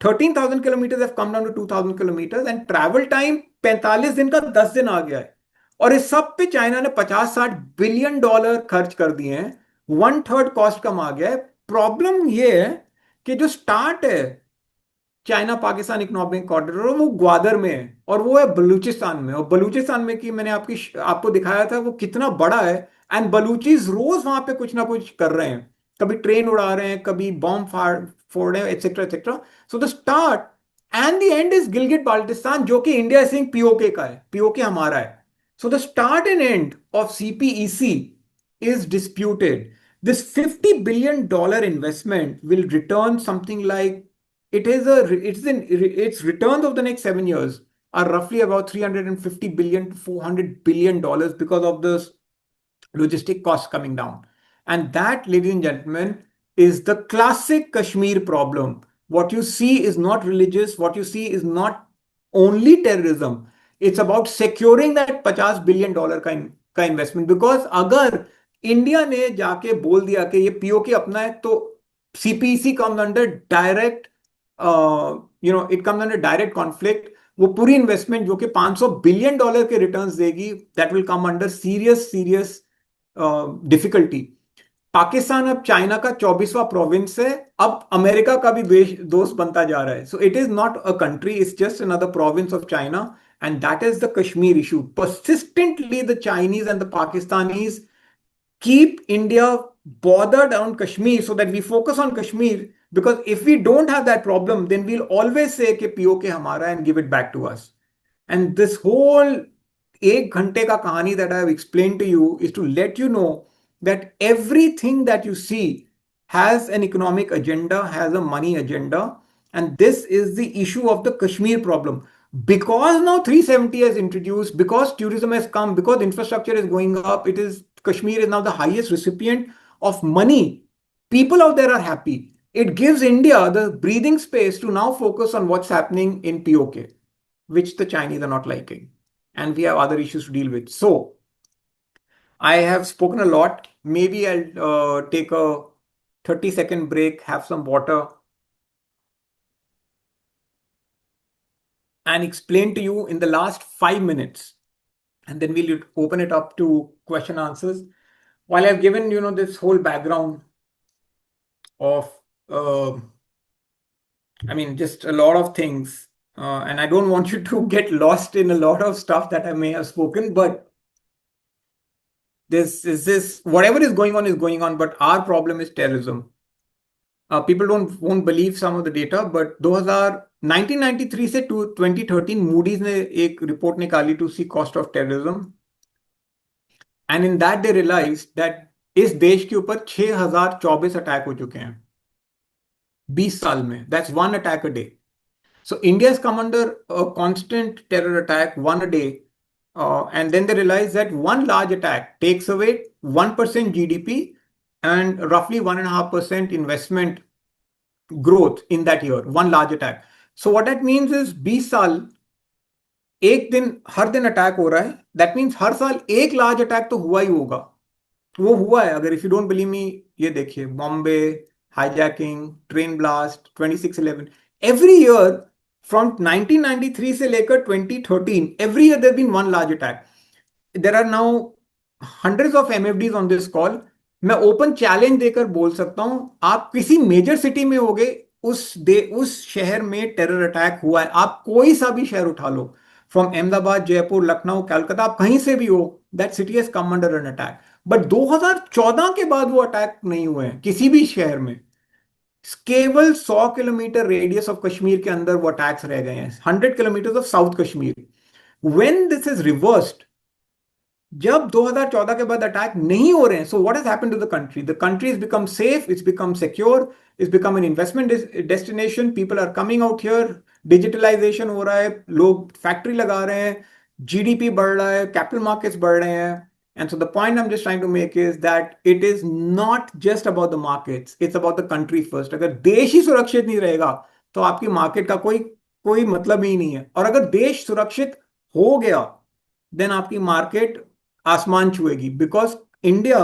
13,000 kilometers have come down to 2,000 kilometers, and travel time 45 दिन का 10 दिन आ गया है। और इस सब पे चाइना ने 50-60 बिलियन डॉलर खर्च कर दिए हैं, 1/3 कॉस्ट कम आ गया है। प्रॉब्लम ये है कि जो स्टार्ट है चाइना पाकिस्तान इकोनॉमिक कॉरिडोर, वो ग्वादर में है और वो है बलूचिस्तान में। और बलूचिस्तान में की मैंने आपको दिखाया था वो कितना बड़ा है। एंड बलूचीज रोज वहां पे कुछ ना कुछ कर रहे हैं, कभी ट्रेन उड़ा रहे हैं, कभी बॉम्ब फोड़ रहे हैं, etcetera etcetera. So the start and the end is Gilgit Baltistan, जो कि इंडिया सिंह पीओके का है, पीओके हमारा है। So the start and end of CPEC is disputed. This $50 billion investment will return something like, its returns of the next 7 years are roughly about 350 billion to 400 billion dollars because of the logistic costs coming down. And that, ladies and gentlemen, is the classic Kashmir problem. What you see is not religious, what you see is not only terrorism. It's about securing that $50 billion का investment. Because अगर India ने जाके बोल दिया कि ये PoK अपना है, तो CPC comes under direct, it comes under direct conflict. वो पूरी इन्वेस्टमेंट जो कि $500 बिलियन के रिटर्न्स देगी, that will come under serious serious difficulty. Pakistan अब चाइना का 24वां प्रोविंस है, अब अमेरिका का भी दोस्त बनता जा रहा है। So it is not a country, it's just another province of China. And that is the Kashmir issue. Persistently the Chinese and the Pakistanis keep India bothered on Kashmir so that we focus on Kashmir, because if we don't have that problem then we'll always say कि POK हमारा and give it back to us. And this whole 1 घंटे का कहानी that I have explained to you is to let you know that everything that you see has an economic agenda, has a money agenda, and this is the issue of the Kashmir problem. Because now 370 has introduced, because tourism has come, because infrastructure is going up, it is Kashmir is now the highest recipient of money. People out there are happy. It gives India the breathing space to now focus on what's happening in POK, which the Chinese are not liking. And we have other issues to deal with. So, I have spoken a lot. Maybe I'll take a 30-second break, have some water, and explain to you in the last 5 minutes. And then we'll open it up to question answers. While I've given, this whole background of, just a lot of things. And I don't want you to get lost in a lot of stuff that I may have spoken, but whatever is going on, but our problem is terrorism. People won't believe some of the data, but 1993 से 2013 Moody's ने एक report निकाली to see cost of terrorism, and in that they realized that इस देश के ऊपर 6,024 attack हो चुके हैं 20 साल में. That's one attack a day. So India has come under a constant terror attack, one a day. And then they realized that one large attack takes away 1% GDP and roughly 1.5% investment growth in that year, one large attack. So what that means is 20 साल एक दिन हर दिन attack हो रहा है, that means हर साल एक large attack तो हुआ ही होगा. वो हुआ है। अगर if you don't believe me, ये देखिए, Bombay hijacking, train blast, 26/11, every year from 1993 से लेकर 2013, every year there been one large attack. There are now hundreds of MFDs on this call. मैं ओपन चैलेंज देकर बोल सकता हूं, आप किसी मेजर सिटी में होगे, उस शहर में टेरर अटैक हुआ है। आप कोई सा भी शहर उठा लो, फ्रॉम अहमदाबाद, जयपुर, लखनऊ, कलकत्ता, आप कहीं से भी हो, that city has come under an attack. But 2014 के बाद वो अटैक नहीं हुए हैं किसी भी शहर में। केवल 100 किलोमीटर रेडियस ऑफ कश्मीर के अंदर वो अटैक्स रह गए हैं, 100 kilometre of south Kashmir. When this is reversed, जब 2014 के बाद अटैक नहीं हो रहे हैं, so what has happened to the country is become safe, it's become secure, it's become an investment destination, people are coming out here, digitalisation हो रहा है, लोग फैक्ट्री लगा रहे हैं, जीडीपी बढ़ रहा है, कैपिटल मार्केट्स बढ़ रहे हैं। And so the point I am just trying to make is that it is not just about the markets, it's about the country first. अगर देश ही सुरक्षित नहीं रहेगा तो आपकी मार्केट का कोई कोई मतलब ही नहीं है। और अगर देश सुरक्षित हो गया, देन आपकी मार्केट आसमान छुएगी, because India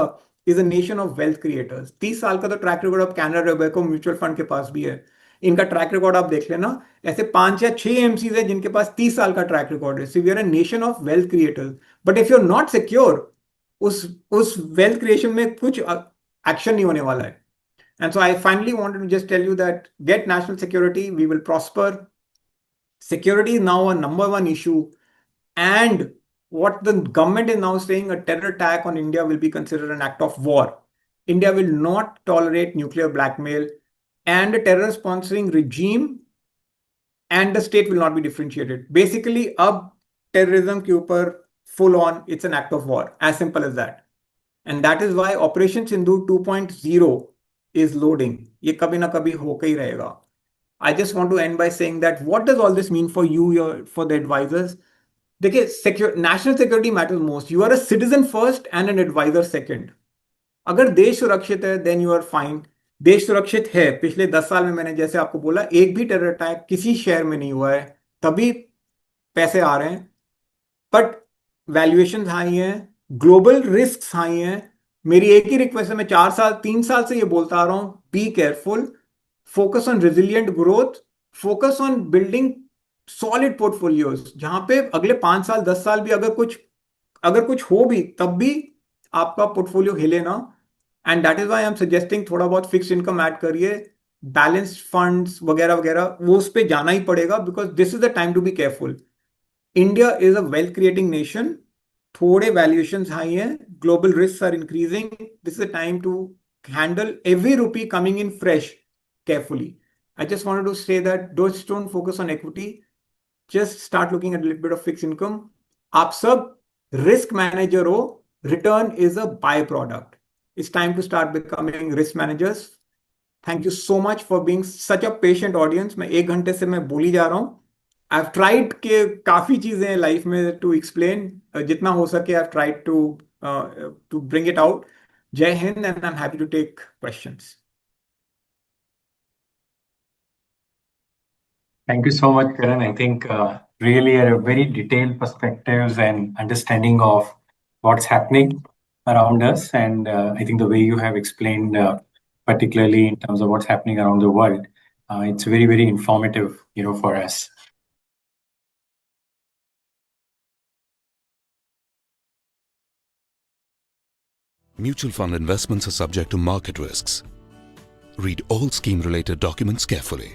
is a nation of wealth creators. 30 साल का तो track record of Canara Robeco mutual fund के पास भी है। इनका ट्रैक रिकॉर्ड आप देख लेना, ऐसे 5 या 6 एमसीज है जिनके पास 30 साल का ट्रैक रिकॉर्ड है। So we are a nation of wealth creators, but if you are not secure, उस वेल्थ क्रिएशन में कुछ एक्शन नहीं होने वाला है। And so I finally wanted to just tell you that get national security, we will prosper. Security is now a number one issue. And what the government is now saying, a terror attack on India will be considered an act of war. India will not tolerate nuclear blackmail, and a terror sponsoring regime and the state will not be differentiated. Basically, अब terrorism के ऊपर full on, it's an act of war. As simple as that. And that is why Operation Sindhu 2.0 is loading. ये कभी ना कभी होकर ही रहेगा. I just want to end by saying that what does all this mean for you, for the advisors? देखिए, national security matters most. You are a citizen first and an advisor second. अगर देश सुरक्षित है, then you are fine. देश सुरक्षित है, पिछले 10 साल में मैंने जैसे आपको बोला, एक भी टेरर अटैक किसी शहर में नहीं हुआ है, तभी पैसे आ रहे हैं। बट वैल्यूएशन हाई हैं, ग्लोबल रिस्क हाई हैं। मेरी एक ही रिक्वेस्ट है, मैं 4 साल 3 साल से ये बोलता आ रहा हूं, be careful, focus on resilient growth, focus on building solid portfolios, जहां पे अगले 5 साल 10 साल भी अगर कुछ हो भी, तब भी आपका पोर्टफोलियो हिले ना। And that is why I am suggesting थोड़ा बहुत फिक्स इनकम ऐड करिए, बैलेंस्ड फंड्स वगैरह वगैरह, वो उस पर जाना ही पड़ेगा, because this is the time to be careful. India is a wealth creating nation, थोड़े वैल्यूएशंस हाई हैं, global risk are increasing, this is a time to handle every rupee coming in fresh carefully. I just wanted to say that don't focus on equity, just start looking at a little bit of fixed income. आप सब risk manager हो, return is a byproduct. It's time to start becoming risk managers. Thank you so much for being such a patient audience. मैं 1 घंटे से मैं बोली जा रहा हूँ। I've tried के काफी चीजें हैं लाइफ में to explain, जितना हो सके I've tried to bring it out. Jai Hind, and I'm happy to take questions. Thank you so much, Karan. I think really a very detailed perspectives and understanding of what's happening around us. And I think the way you have explained, particularly in terms of what's happening around the world, it's very, very informative, for us. Mutual fund investments are subject to market risks. Read all scheme-related documents carefully.